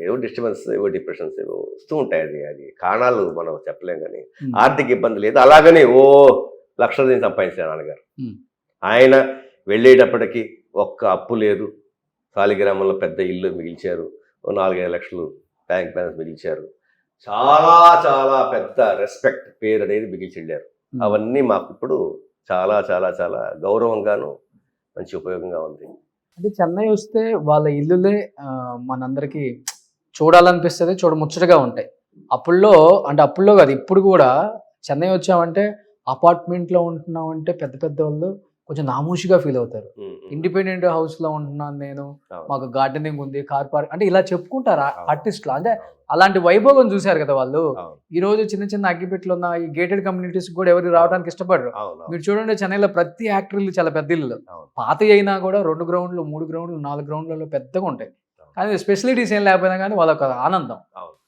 ఏవో డిస్టర్బెన్స్, ఏవో డిప్రెషన్స్ ఏవో వస్తూ ఉంటాయి. అది కారణాలు మనం చెప్పలేం, కానీ ఆర్థిక ఇబ్బంది లేదు. అలాగనే లక్షలు సంపాదించారు నాన్నగారు. ఆయన వెళ్ళేటప్పటికి ఒక్క అప్పు లేదు. సాలిగ్రామంలో పెద్ద ఇల్లు మిగిల్చారు, 4-5 లక్షలు బ్యాంక్ బ్యాలెన్స్ మిగిల్చారు. చాలా చాలా పెద్ద రెస్పెక్ట్, పేరు అనేది మిగిల్చి వెళ్ళారు. అవన్నీ మాకు ఇప్పుడు చాలా చాలా చాలా గౌరవంగాను మంచి ఉపయోగంగా ఉంది. అంటే చెన్నై వస్తే వాళ్ళ ఇల్లులే మనందరికి చూడాలనిపిస్తుంది, చూడముచ్చటగా ఉంటాయి. అప్పుల్లో కాదు, ఇప్పుడు కూడా చెన్నై వచ్చామంటే అపార్ట్మెంట్లో ఉంటున్నామంటే పెద్ద పెద్ద వాళ్ళు కొంచెం నామూషిగా ఫీల్ అవుతారు. ఇండిపెండెంట్ హౌస్ లో ఉంటున్నాను నేను, మాకు గార్డెనింగ్ ఉంది, కార్ పార్క్, అంటే ఇలా చెప్పుకుంటారు ఆర్టిస్టులు. అంటే అలాంటి వైభవం చూశారు కదా వాళ్ళు. ఈ రోజు చిన్న చిన్న అగ్గిపెట్లు ఉన్న ఈ గేటెడ్ కమ్యూనిటీస్ కూడా ఎవరు రావడానికి ఇష్టపడరు. మీరు చూడండి, చెన్నైలో ప్రతి యాక్టర్లు చాలా పెద్ద ఇల్లు, పాత అయినా కూడా 2 గ్రౌండ్లు 3 గ్రౌండ్లు 4 గ్రౌండ్లలో పెద్దగా ఉంటాయి. కానీ ఫెసిలిటీస్ ఏం లేకపోయినా కానీ వాళ్ళొక ఆనందం.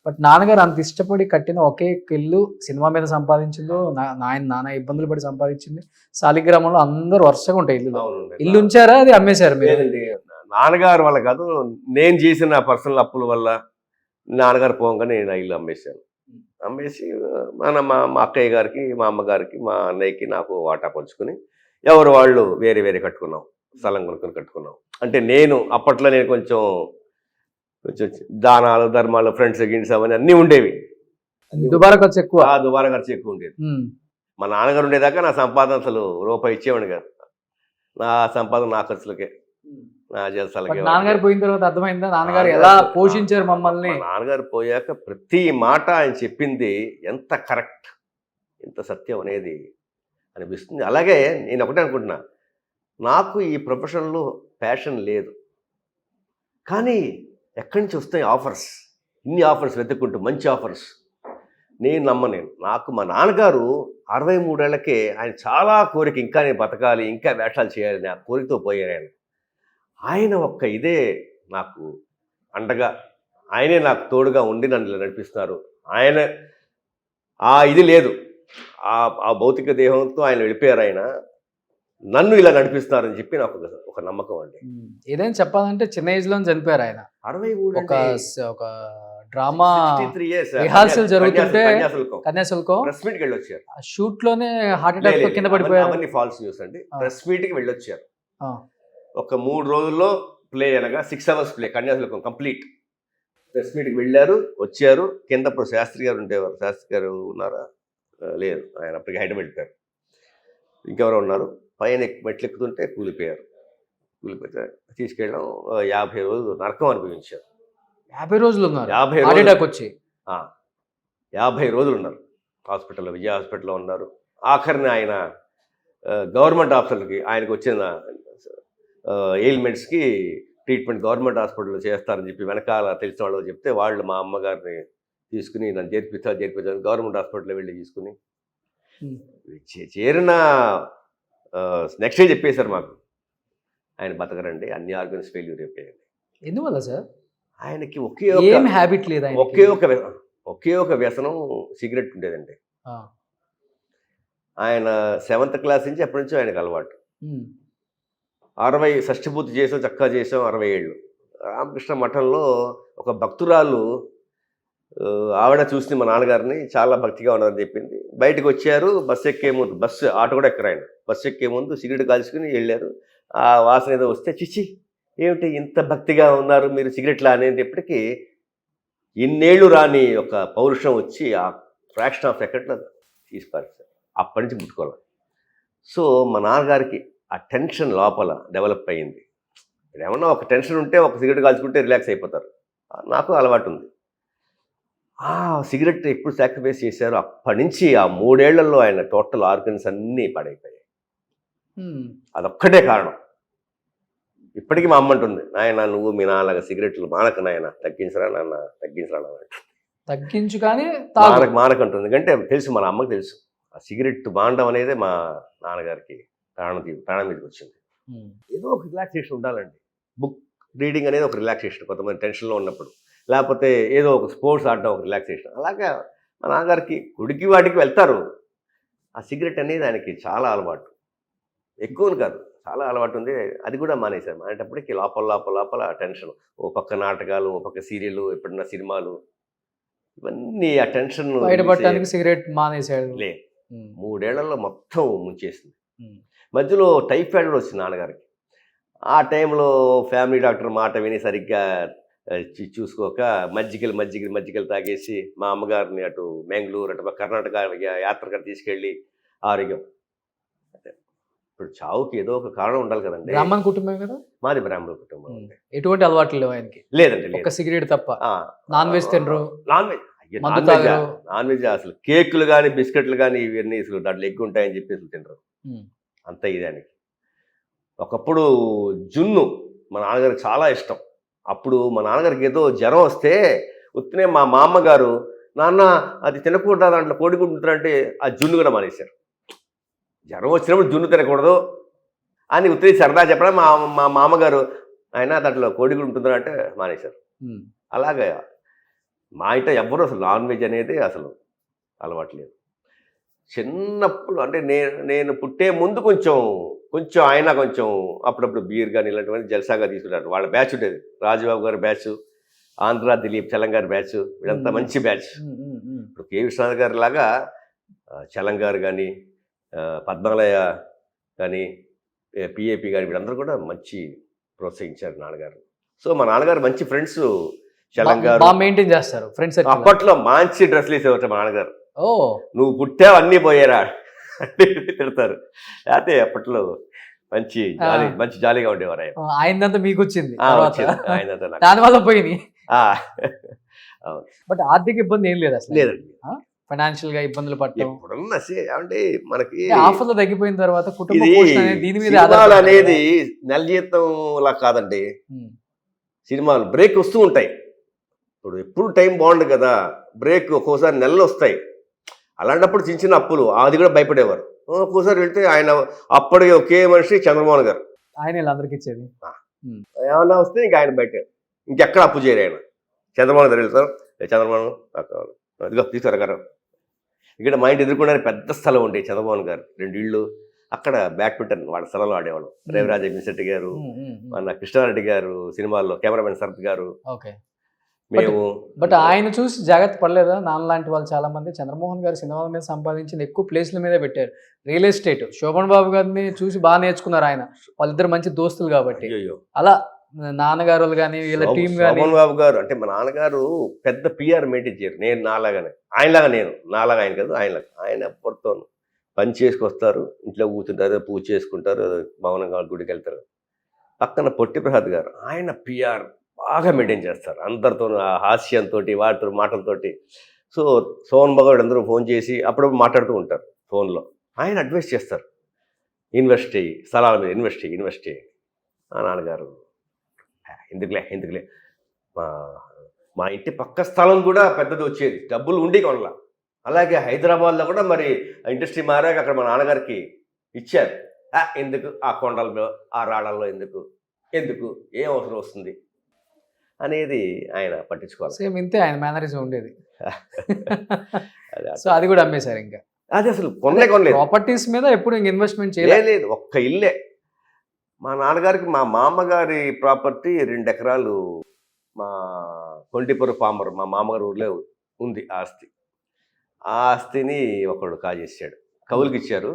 బట్ నాన్నగారు అంత ఇష్టపడి కట్టిన ఒకే ఇల్లు, సినిమా మీద సంపాదించిందో, నాన్న ఇబ్బందులు పడి సంపాదించింది. సాలిగ్రామంలో అందరూ వరుసగా ఉంటాయి ఇల్లు ఉంచారా, అది అమ్మేశారు మీరు? నాన్నగారు వల్ల కాదు, నేను చేసిన పర్సనల్ అప్పుల వల్ల నాన్నగారు పోగానే నేను ఆ ఇల్లు అమ్మేశాను. అమ్మేసి మా అక్కయ్య గారికి, మా అమ్మగారికి, మా అన్నయ్యకి నాకు వాటా పంచుకుని ఎవరు వాళ్ళు వేరే వేరే కట్టుకున్నాం, స్థలం కొనుక్కొని కట్టుకున్నాం. అంటే నేను అప్పట్లో నేను కొంచెం దానాలు ధర్మాలు, ఫ్రెండ్స్ గిన్స్ అవన్నీ అన్నీ ఉండేవి. దుబారా ఖర్చు ఎక్కువ. దుబారా ఖర్చు ఎక్కువ ఉండేది. మా నాన్నగారు ఉండేదాకా నా సంపాదన అసలు రూపాయి ఇచ్చేవాడు కాదు. నా సంపాదన నా ఖర్చులకే, నా జలసాలకే. నాన్నగారు పోయిన తర్వాత అర్థమైందా నాన్నగారు ఎలా పోషించారు మమ్మల్ని? నాన్నగారు పోయాక ప్రతి మాట ఆయన చెప్పింది ఎంత కరెక్ట్, ఎంత సత్యం అనేది అనిపిస్తుంది. అలాగే నేను ఒకటే అనుకుంటున్నా, నాకు ఈ ప్రొఫెషన్లో ప్యాషన్ లేదు, కానీ ఎక్కడి నుంచి వస్తాయి ఆఫర్స్, ఇన్ని ఆఫర్స్ వెతుక్కుంటూ మంచి ఆఫర్స్. నేను నమ్మలేను. నాకు మా నాన్నగారు 63 ఏళ్లకే ఆయన చాలా కోరిక, ఇంకా నేను బతకాలి, ఇంకా వేషాలు చేయాలి, ఆ కోరికతో పోయారు. ఆయన ఒక్క ఇదే నాకు అండగా, ఆయనే నాకు తోడుగా ఉండి నన్ను ఇలా నడిపిస్తున్నారు. ఆయన ఇది లేదు, ఆ భౌతిక దేహంతో ఆయన వెళ్ళిపోయారు. ఆయన నన్ను ఇలా నడిపిస్తారని చెప్పి నాకు ఒక నమ్మకం అండి. ఏదైనా చెప్పాలంటే చిన్న ఏజ్ లో చనిపోయారు ఆయన. 63 ఒక డ్రామా రిహార్సల్ జరుగుతుంటే కన్యాశుల్కం ప్రెస్ మీట్కి వెళ్ళొచ్చారు. షూట్ లోనే హార్ట్ అటాక్ తో కింద పడిపోయారు. అవన్నీ ఫాల్స్ న్యూస్ అండి. ప్రెస్ మీట్కి వెళ్ళొచ్చారు. ఒక 3 రోజుల్లో ప్లే అనగా 6 hours play, Kanyasulkam complete. Press మీట్కి వెళ్ళారు, వచ్చారు. కింద ఇప్పుడు శాస్త్రి గారు ఉండేవారు. శాస్త్రి గారు ఉన్నారా? లేదు, ఆయన అప్పటికి హైదరాబాద్ వెళ్ళిపోయారు. ఇంకెవరో ఉన్నారు. పైన మెట్లు ఎక్కుతుంటే కూలిపోయారు. తీసుకెళ్ళడం 50 రోజులు నరకం అనుభవించారు. 50 రోజులు ఉన్నారు. 50 రోజులు ఉన్నారు హాస్పిటల్లో, విజయ హాస్పిటల్లో ఉన్నారు. ఆఖరిని ఆయన గవర్నమెంట్ హాస్పిటల్కి, ఆయనకు వచ్చిన ఎయిల్మెంట్స్కి ట్రీట్మెంట్ గవర్నమెంట్ హాస్పిటల్లో చేస్తారని చెప్పి వెనకాల తెలిసిన వాళ్ళు చెప్తే, వాళ్ళు మా అమ్మగారిని తీసుకుని నన్ను చేర్పించాలని గవర్నమెంట్ హాస్పిటల్లో వెళ్ళి తీసుకుని చేరిన నెక్స్ట్ డే చెప్పేశారు మాకు, ఆయన బతకరండి, అన్ని ఆర్గన్స్ ఫెయిల్యూర్ అయిపోయాయండి. ఎందువల్ల సార్? ఆయనకి హ్యాబిట్ లేదు, ఒకే ఒక వ్యసనం సిగరెట్ ఉండేదండి. ఆయన 7th క్లాస్ నుంచి ఎప్పటి నుంచో ఆయనకు అలవాటు. 60 షష్ఠిపూర్తి చేసాం, చక్కగా చేసాం. 60 ఏళ్ళు రామకృష్ణ మఠంలో ఒక భక్తురాలు ఆవిడ చూసి మా నాన్నగారిని చాలా భక్తిగా ఉన్నారని చెప్పింది. బయటకు వచ్చారు, బస్సు ఎక్కే ముందు, ఆటో కూడా ఎక్కరు ఆయన, బస్సు ఎక్కే ముందు సిగరెట్ కాల్చుకుని వెళ్ళారు. ఆ వాసన ఏదో వస్తే, చిచ్చి ఏమిటి ఇంత భక్తిగా ఉన్నారు మీరు సిగరెట్లా అనేటప్పటికీ ఇన్నేళ్ళు రాని ఒక పౌరుషం వచ్చి ఆ ఫ్రాక్షన్ ఆఫ్ సెకండ్లో తీసిపారు. అప్పటి నుంచి ముట్టుకోవాలి. సో మా నాన్నగారికి ఆ టెన్షన్ లోపల డెవలప్ అయ్యింది. ఏమన్నా ఒక టెన్షన్ ఉంటే ఒక సిగరెట్ కాల్చుకుంటే రిలాక్స్ అయిపోతారు. నాకు అలవాటు ఉంది. ఆ సిగరెట్ ఎప్పుడు సాక్రిఫైస్ చేశారో అప్పటి నుంచి ఆ 3 ఏళ్లలో ఆయన టోటల్ ఆర్గన్స్ అన్నీ పాడైపోయాయి. అదొక్కటే కారణం. ఇప్పటికీ మా అమ్మ అంటుంది, నాయన నువ్వు మీ నాన్నలాగా సిగరెట్లు మానక నాయన, తగ్గించరా నాన్న, తగ్గించరా నాన్న, తగ్గించు కానీ మానకంటుంది. ఎందుకంటే తెలుసు, మన అమ్మకి తెలుసు ఆ సిగరెట్ మానడం అనేది మా నాన్నగారికి ప్రాణం మీదకి వచ్చింది. ఏదో ఒక రిలాక్సేషన్ ఉండాలండి. బుక్ రీడింగ్ అనేది ఒక రిలాక్సేషన్, కొంతమంది టెన్షన్లో ఉన్నప్పుడు, లేకపోతే ఏదో ఒక స్పోర్ట్స్ ఆడడం ఒక రిలాక్సేషన్. అలాగే మా నాన్నగారికి గుడికి వాటికి వెళ్తారు. ఆ సిగరెట్ అనేది ఆయనకి చాలా అలవాటు, ఎక్కువని కాదు, చాలా అలవాటు ఉంది. అది కూడా మానేశారు. మానేటప్పటికి లోపల టెన్షన్, ఓ పక్క నాటకాలు, ఓ పక్క సీరియల్, ఎప్పుడన్నా సినిమాలు, ఇవన్నీ ఆ టెన్షన్ బయటపడటానికి సిగరెట్ మానేశాడు. 3 ఏళ్లలో మొత్తం ముంచేసింది. మధ్యలో టైఫాయిడ్ కూడా వచ్చింది నాన్నగారికి. ఆ టైంలో ఫ్యామిలీ డాక్టర్ మాట విని సరిగ్గా చూసుకోక మజ్జిగలు తాగేసి మా అమ్మగారిని అటు మ్యాంగ్లూరు, అటు కర్ణాటక యాత్రకు తీసుకెళ్ళి ఆరోగ్యం. ఇప్పుడు చావుకి ఏదో ఒక కారణం ఉండాలి కదండి. బ్రాహ్మణ కుటుంబం కదా మాది, బ్రాహ్మణ కుటుంబం. ఎటువంటి అలవాట్లు లేవు ఆయనకి? లేదండి, ఒక సిగరెట్ తప్ప. నాన్ వెజ్ తినరు? నాన్ వెజ్ అసలు కేకులు కానీ బిస్కెట్లు కానీ ఇవన్నీ అసలు దాంట్లో ఎక్కువ ఉంటాయని చెప్పి అసలు తినరు. అంత ఇదానికి. ఒకప్పుడు జున్ను మా నాన్నగారికి చాలా ఇష్టం. అప్పుడు మా నాన్నగారికి ఏదో జ్వరం వస్తే ఉత్తినే మా మామగారు, నాన్న అది తినకూడదు, దాంట్లో కోడిగుడ్డు ఉంటుందంటే ఆ జున్ను కూడా మానేశారు. జ్వరం వచ్చినప్పుడు జున్ను తినకూడదు అని ఉత్తిని సరదా చెప్పడం మా మామగారు, ఆయన దాంట్లో కోడిగుడ్డు ఉంటుందంటే మానేశారు. అలాగే మా ఇంట ఎవ్వరూ అసలు నాన్ వెజ్ అనేది అసలు అలవాట్లేదు. చిన్నప్పుడు అంటే నేను పుట్టే ముందు కొంచెం ఆయన కొంచెం అప్పుడప్పుడు బీర్ కానీ ఇలాంటివన్నీ జల్సాగా తీసుకున్నారు. వాళ్ళ బ్యాచ్ ఉండేది, రాజుబాబు గారి బ్యాచ్, ఆంధ్ర దిలీప్ చలం గారి బ్యాచ్, వీళ్ళంతా మంచి బ్యాచ్. ఇప్పుడు కే విశ్వనాథ్ గారి లాగా చలం గారు కానీ, పద్మాలయ కానీ, పిఏపి కానీ, వీళ్ళందరూ కూడా మంచి ప్రోత్సహించారు నాన్నగారు. సో మా నాన్నగారు మంచి ఫ్రెండ్స్. చలం గారు మెయింటైన్ చేస్తారు ఫ్రెండ్స్. అప్పట్లో మంచి డ్రెస్సులు వేసేవారు మా నాన్నగారు. నువ్వు పుట్టావు అన్నీ పోయారా అంటే తిడతారు. అయితే అప్పట్లో మంచి జాలీగా ఉండేవారు ఆయన. ఆయనంతా మీకు వచ్చింది, ఆయనంతా దానివల్ల పోయినాయి. బట్ ఆర్థిక ఇబ్బంది ఏం లేదు అసలు? లేదండి. ఫైనాన్షియల్ గా ఇబ్బందులు పడటం ఎప్పుడన్నా అంటే మనకి ఆఫర్లు తగ్గిపోయిన తర్వాత కుటుంబ దీని మీద అనేది నెల జీతం లా కాదండి. సినిమాలు బ్రేక్ వస్తూ ఉంటాయి. ఇప్పుడు ఎప్పుడు టైం బాగుండు కదా, బ్రేక్ ఒక్కోసారి నెలలు వస్తాయి. అలాంటప్పుడు చిన్న అప్పులు, అది కూడా భయపడేవారు. ఒక్కోసారి వెళ్తే ఆయన అప్పటి ఒకే మనిషి చంద్రమోహన్ గారు, ఆయన అందరికి ఇచ్చేది. ఏమన్నా వస్తే ఇంకా ఆయన బయట ఇంకెక్కడ అప్పు చేయరు. ఆయన చంద్రమోహన్ గారు వెళ్తారు, చంద్రమోహన్ ఇదిగో తీసుకురాగారు. ఇక్కడ మా ఇంటి ఎదుర్కొనే పెద్ద స్థలం ఉండే చంద్రమోహన్ గారు 2 ఇళ్ళు, అక్కడ బ్యాడ్మింటన్ వాళ్ళ స్థలంలో ఆడేవాళ్ళు. రేవరాజ మిన్సెట్టి గారు, మన కృష్ణారెడ్డి గారు, సినిమాల్లో కెమెరామెన్ శరత్ గారు, మేము. బట్ ఆయన చూసి జాగ్రత్త పడలేదా? నాన్న లాంటి వాళ్ళు చాలా మంది చంద్రమోహన్ గారు సినిమాల మీద సంపాదించింది ఎక్కువ ప్లేస్ల మీద పెట్టారు. రియల్ ఎస్టేట్ శోభన్ బాబు గారిని చూసి బాగా నేర్చుకున్నారు ఆయన. వాళ్ళిద్దరు మంచి దోస్తులు కాబట్టి. అలా నాన్నగారు కానీ వీళ్ళ టీం కానీ. శోభన్ బాబు గారు అంటే మా నాన్నగారు పెద్ద పిఆర్ మెయింటైన్ చేయరు. నేను నాలాగానే, నాలాగా ఆయన కాదు, ఆయన ఎప్పటితో పని చేసుకొస్తారు, ఇంట్లో కూర్చుంటారు, పూజ చేసుకుంటారు, భవనంగా గుడికి వెళ్తారు. పక్కన పొట్టి ప్రసాద్ గారు, ఆయన పిఆర్ బాగా మెయింటైన్ చేస్తారు అందరితో, హాస్యంతో, వాటితో మాటలతోటి. సో సోహన్ బాబు అందరూ ఫోన్ చేసి అప్పుడప్పుడు మాట్లాడుతూ ఉంటారు ఫోన్లో. ఆయన అడ్వైస్ చేస్తారు, ఇన్వెస్ట్ చేయి, స్థలాల మీద ఇన్వెస్ట్ చేయి. మా నాన్నగారు ఎందుకులే మా ఇంటి పక్క స్థలం కూడా పెద్దది వచ్చేది, డబ్బులు ఉండి కొనలా. అలాగే హైదరాబాద్లో కూడా మరి ఇండస్ట్రీ మారాక అక్కడ మా నాన్నగారికి ఇచ్చారు. ఎందుకు ఆ కొండల్లో, ఆ రాళ్ళల్లో ఎందుకు ఏం అవసరం వస్తుంది అనేది ఆయన పట్టించుకోవాలి. సేమ్ ఇంతే ఆయన మేనరిజం ఉండేది. సో అది కూడా అమ్మేశారు. ఇంకా అది అసలు కొనలేదు. ప్రాపర్టీస్ మీద ఎప్పుడు ఇన్వెస్ట్మెంట్ చేయలేదు. ఒక్క ఇల్లే మా నాన్నగారికి. మా మామగారి ప్రాపర్టీ 2 ఎకరాలు మా కొంటిపుర పామర్, మా మామగారి ఊర్లో ఉంది ఆస్తి. ఆ ఆస్తిని ఒకడు కాజేసాడు, కవులకి ఇచ్చారు.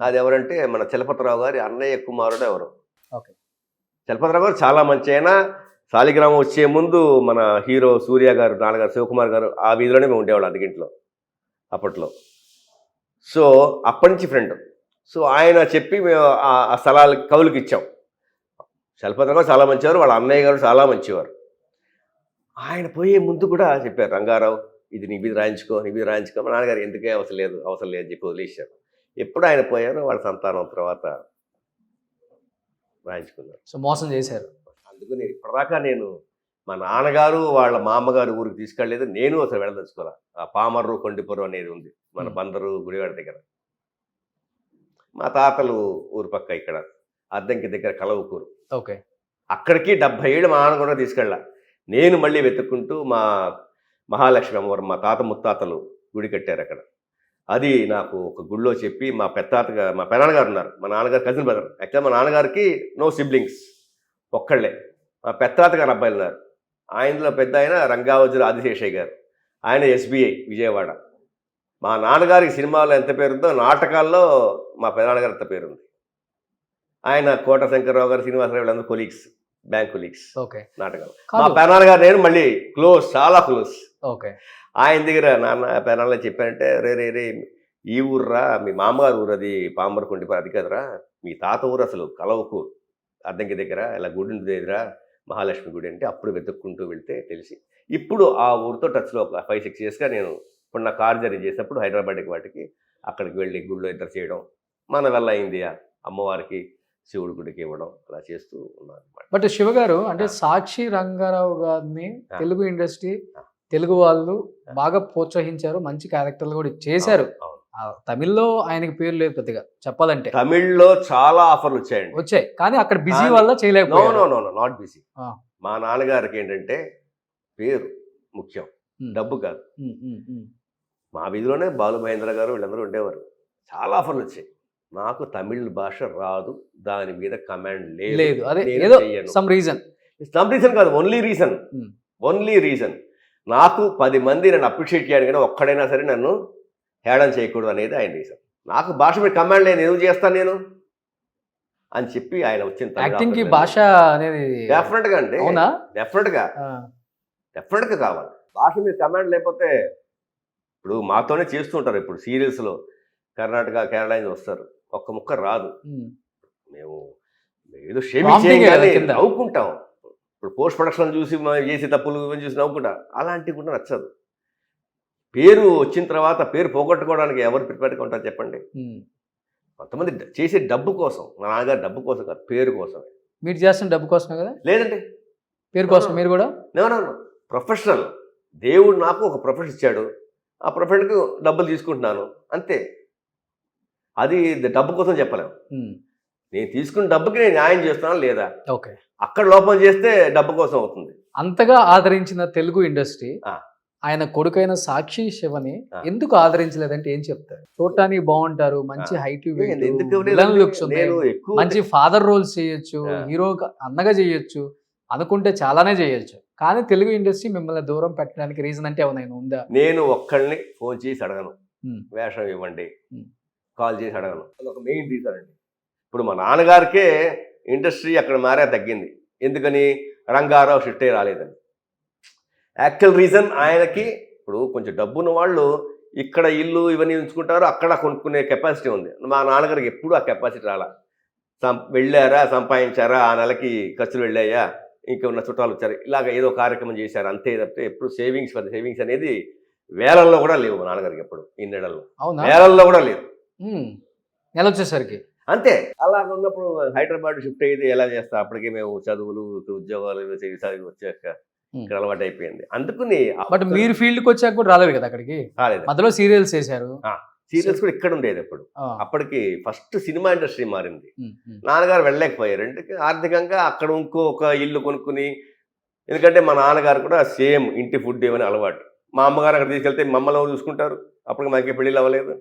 అది ఎవరంటే మన చలపతిరావు గారి అన్నయ్య కుమారుడు ఎవరు. చలపతిరావు గారు చాలా మంచి అయినా, శాలిగ్రామం వచ్చే ముందు మన హీరో సూర్య గారు, నాన్నగారు శివకుమార్ గారు ఆ వీధిలోనే మేము ఉండేవాళ్ళం అదిగింట్లో అప్పట్లో. సో అప్పటి నుంచి ఫ్రెండ్. సో ఆయన చెప్పి మేము ఆ స్థలాలు కవులకి ఇచ్చాం. చలపతి గారు చాలా మంచివారు, వాళ్ళ అన్నయ్య గారు చాలా మంచివారు. ఆయన పోయే ముందు కూడా చెప్పారు, రంగారావు ఇది నీ మీద రాయించుకో, నీ మీద రాయించుకో. మా నాన్నగారు ఎందుకే అవసరం లేదు అని చెప్పి వదిలేశారు. ఎప్పుడు ఆయన పోయారో వాళ్ళ సంతానం తర్వాత రాయించుకున్నారు. సో మోసం చేశారు. అందుకని ఇప్పటిదాకా నేను మా నాన్నగారు వాళ్ళ మా అమ్మగారు ఊరికి తీసుకెళ్ళలేదు, నేను అసలు వెళ్ళదలుచుకోవాలి. ఆ పామర్రు కొండిపురం అనేది ఉంది మన బందరు గుడివాడ దగ్గర. మా తాతలు ఊరు పక్క ఇక్కడ అద్దంకి దగ్గర కలవకూరు. ఓకే. అక్కడికి 70 ఏళ్ళు మా నాన్న కూడా తీసుకెళ్ళా. నేను మళ్ళీ వెతుక్కుంటూ మా మహాలక్ష్మి అమ్మవారు మా తాత ముత్తాతలు గుడి కట్టారు అక్కడ. అది నాకు ఒక గుళ్ళో చెప్పి మా పెనాన్నగారు ఉన్నారు, మా నాన్నగారు కజిన్ బ్రదర్. యాక్చువల్ మా నాన్నగారికి నో సిబ్లింగ్స్, ఒక్కళ్ళే. మా పెత్తాతగారు అబ్బాయిలు ఉన్నారు. ఆయనలో పెద్ద ఆయన రంగావజుల ఆదిశేషయ్య గారు, ఆయన SBI విజయవాడ. మా నాన్నగారికి సినిమాలో ఎంత పేరుందో నాటకాల్లో మా పెదనాన్నగారు అంత పేరుంది. ఆయన కోట శంకర్రావు గారు, శ్రీనివాసరావు వీళ్ళందరూ కొలీగ్స్, బ్యాంక్ కొలీగ్స్ ఓకే నాటకాలు. మా పెదనాన్నగారు నేను మళ్ళీ క్లోజ్, చాలా క్లోజ్. ఓకే. ఆయన దగ్గర పెదనాన్న చెప్పారంటే, రే ఈ ఊర్రా మీ మామగారు ఊరు, అది పామర్ కొండిపోయి అది కదరా, మీ తాత ఊరు అసలు కలవకూరు అద్దంకి దగ్గర, ఇలా గుడి దగ్గర మహాలక్ష్మి గుడి అంటే. అప్పుడు వెతుక్కుంటూ వెళ్తే తెలిసి ఇప్పుడు ఆ ఊరితో టచ్లో ఒక 5-6 yearsగా నేను. ఇప్పుడు నా కార్ జర్నీ చేసినప్పుడు హైదరాబాద్కి వాటికి అక్కడికి వెళ్ళి గుడిలో ఇద్దరు చేయడం, మన వల్ల అయింది అమ్మవారికి శివుడి గుడికి ఇవ్వడం, అలా చేస్తూ ఉన్నాను. బట్ శివ గారు అంటే సాక్షి రంగారావు గారిని తెలుగు ఇండస్ట్రీ, తెలుగు వాళ్ళు బాగా ప్రోత్సహించారు, మంచి క్యారెక్టర్లు కూడా చేశారు. తమిళ్లో ఆయనకి పేరు లేదు పెద్దగా చెప్పాలంటే. తమిళ్లో చాలా ఆఫర్లు వచ్చాయి, కానీ అక్కడ బిజీ వల్ల చేయలేకపోయారు. No not busy. మా నాన్నగారికి ఏంటంటే పేరు ముఖ్యం, డబ్బు కాదు. మా వీధిలోనే బాలు మహేంద్ర గారు వీళ్ళందరూ ఉండేవారు. చాలా ఆఫర్లు వచ్చాయి. నాకు తమిళ భాష రాదు, దాని మీద కమాండ్ లేదు. అదే ఏదో సమ్ రీజన్ కాదు, ఓన్లీ రీజన్ నాకు 10 మంది నన్ను అప్రిషియేట్ చేయాలి, కానీ ఒక్కడైనా సరే నన్ను హేళన చేయకూడదు అనేది ఆయన రీజన్. నాకు భాష మీద కమాండ్ లేదు, ఎందుకు చేస్తాను నేను అని చెప్పి ఆయన వచ్చిన యాక్టింగ్ కి భాష అనేది డెఫినెట్గా అంటే డెఫినెట్గా కావాలి. భాష మీద కమాండ్ లేకపోతే ఇప్పుడు మాతోనే చేస్తూ ఉంటారు. ఇప్పుడు సీరియల్స్లో కర్ణాటక, కేరళ నుంచి వస్తారు, ఒక్క ముక్క రాదు. మేము ఏదో నవ్వుకుంటాం. ఇప్పుడు పోస్ట్ ప్రొడక్షన్ చూసి చేసే తప్పులు చూసి నవ్వుకుంటా, అలాంటివి కూడా నచ్చదు. పేరు వచ్చిన తర్వాత పేరు పోగొట్టుకోవడానికి ఎవరు ప్రిపేర్గా ఉంటారు చెప్పండి? కొంతమంది చేసే డబ్బు కోసం, మా నాన్నగారు డబ్బు కోసం కాదు, పేరు కోసం. మీరు చేస్తున్న డబ్బు కోసమే కదా? లేదండి, పేరు కోసం. మీరు కూడా ప్రొఫెషనల్. దేవుడు నాకు ఒక ప్రొఫెషన్ ఇచ్చాడు, ఆ ప్రొఫెషన్కి డబ్బులు తీసుకుంటున్నాను అంతే. అది డబ్బు కోసం చెప్పలేము. నేను తీసుకున్న డబ్బుకి నేను న్యాయం చేస్తున్నాను లేదా, ఓకే, అక్కడ లోపం చేస్తే డబ్బు కోసం అవుతుంది. అంతగా ఆదరించిన తెలుగు ఇండస్ట్రీ ఆయన కొడుకైన సాక్షి శివని ఎందుకు ఆదరించలేదంటే ఏం చెప్తారు? చూడటానికి బాగుంటారు, మంచి హైట్, లుక్స్ ఉన్నాయి, మంచి ఫాదర్ రోల్స్ చేయొచ్చు, హీరో అన్నగా చేయొచ్చు, అనుకుంటే చాలానే చేయొచ్చు, కానీ తెలుగు ఇండస్ట్రీ మిమ్మల్ని దూరం పెట్టడానికి రీజన్ అంటే ఏమైనా ఉందా? నేను ఒక్కళ్ళని ఫోన్ చేసి అడగను, వేషం ఇవ్వండి, కాల్ చేసి అడగను. అది ఒక మెయిన్ రీజన్ అండి. ఇప్పుడు మా నాన్నగారికే ఇండస్ట్రీ అక్కడ మారే తగ్గింది. ఎందుకని? రంగారావు షిఫ్టే రాలేదని. యాక్చువల్ రీజన్ ఆయనకి ఇప్పుడు కొంచెం డబ్బున్న వాళ్ళు ఇక్కడ ఇల్లు ఇవన్నీ ఉంచుకుంటారు, అక్కడ కొనుక్కునే కెపాసిటీ ఉంది. మా నాన్నగారికి ఎప్పుడు ఆ కెపాసిటీ రాలా. వెళ్ళారా, సంపాదించారా, ఆ నెలకి ఖర్చులు వెళ్ళాయా, ఇంకా ఉన్న చుట్టాలు వచ్చారు, ఇలాగ ఏదో కార్యక్రమం చేశారు అంతే తప్పితే ఎప్పుడు సేవింగ్స్ అనేది వేలల్లో కూడా లేవు మా నాన్నగారికి. ఎప్పుడు ఇన్నేళ్లలో వేలల్లో కూడా లేవు. నెల వచ్చేసరికి అంతే. అలాగ ఉన్నప్పుడు హైదరాబాద్ షిఫ్ట్ అయితే ఎలా చేస్తా? అప్పటికే మేము చదువులు, ఉద్యోగాలు వచ్చాక ఇక్కడ అలవాటు అయిపోయింది. అందుకని బట్ మీరు ఫీల్డ్కి వచ్చాక కూడా రాలేదు కదా అక్కడికి? రాలేదు. మధ్యలో సీరియల్స్ చేశారు. సీరియల్స్ కూడా ఇక్కడ ఉండేది అప్పుడు. అప్పటికి ఫస్ట్ సినిమా ఇండస్ట్రీ మారింది. నాన్నగారు వెళ్ళలేకపోయారు, అంటే ఆర్థికంగా అక్కడ ఇంకొక ఇల్లు కొనుక్కుని. ఎందుకంటే మా నాన్నగారు కూడా సేమ్ ఇంటి ఫుడ్ ఏమని అలవాటు. మా అమ్మగారు అక్కడ తీసుకెళ్తే మమ్మల్ని చూసుకుంటారు, అప్పటికి మాకే పెళ్ళిళ్ళు అవ్వలేదు.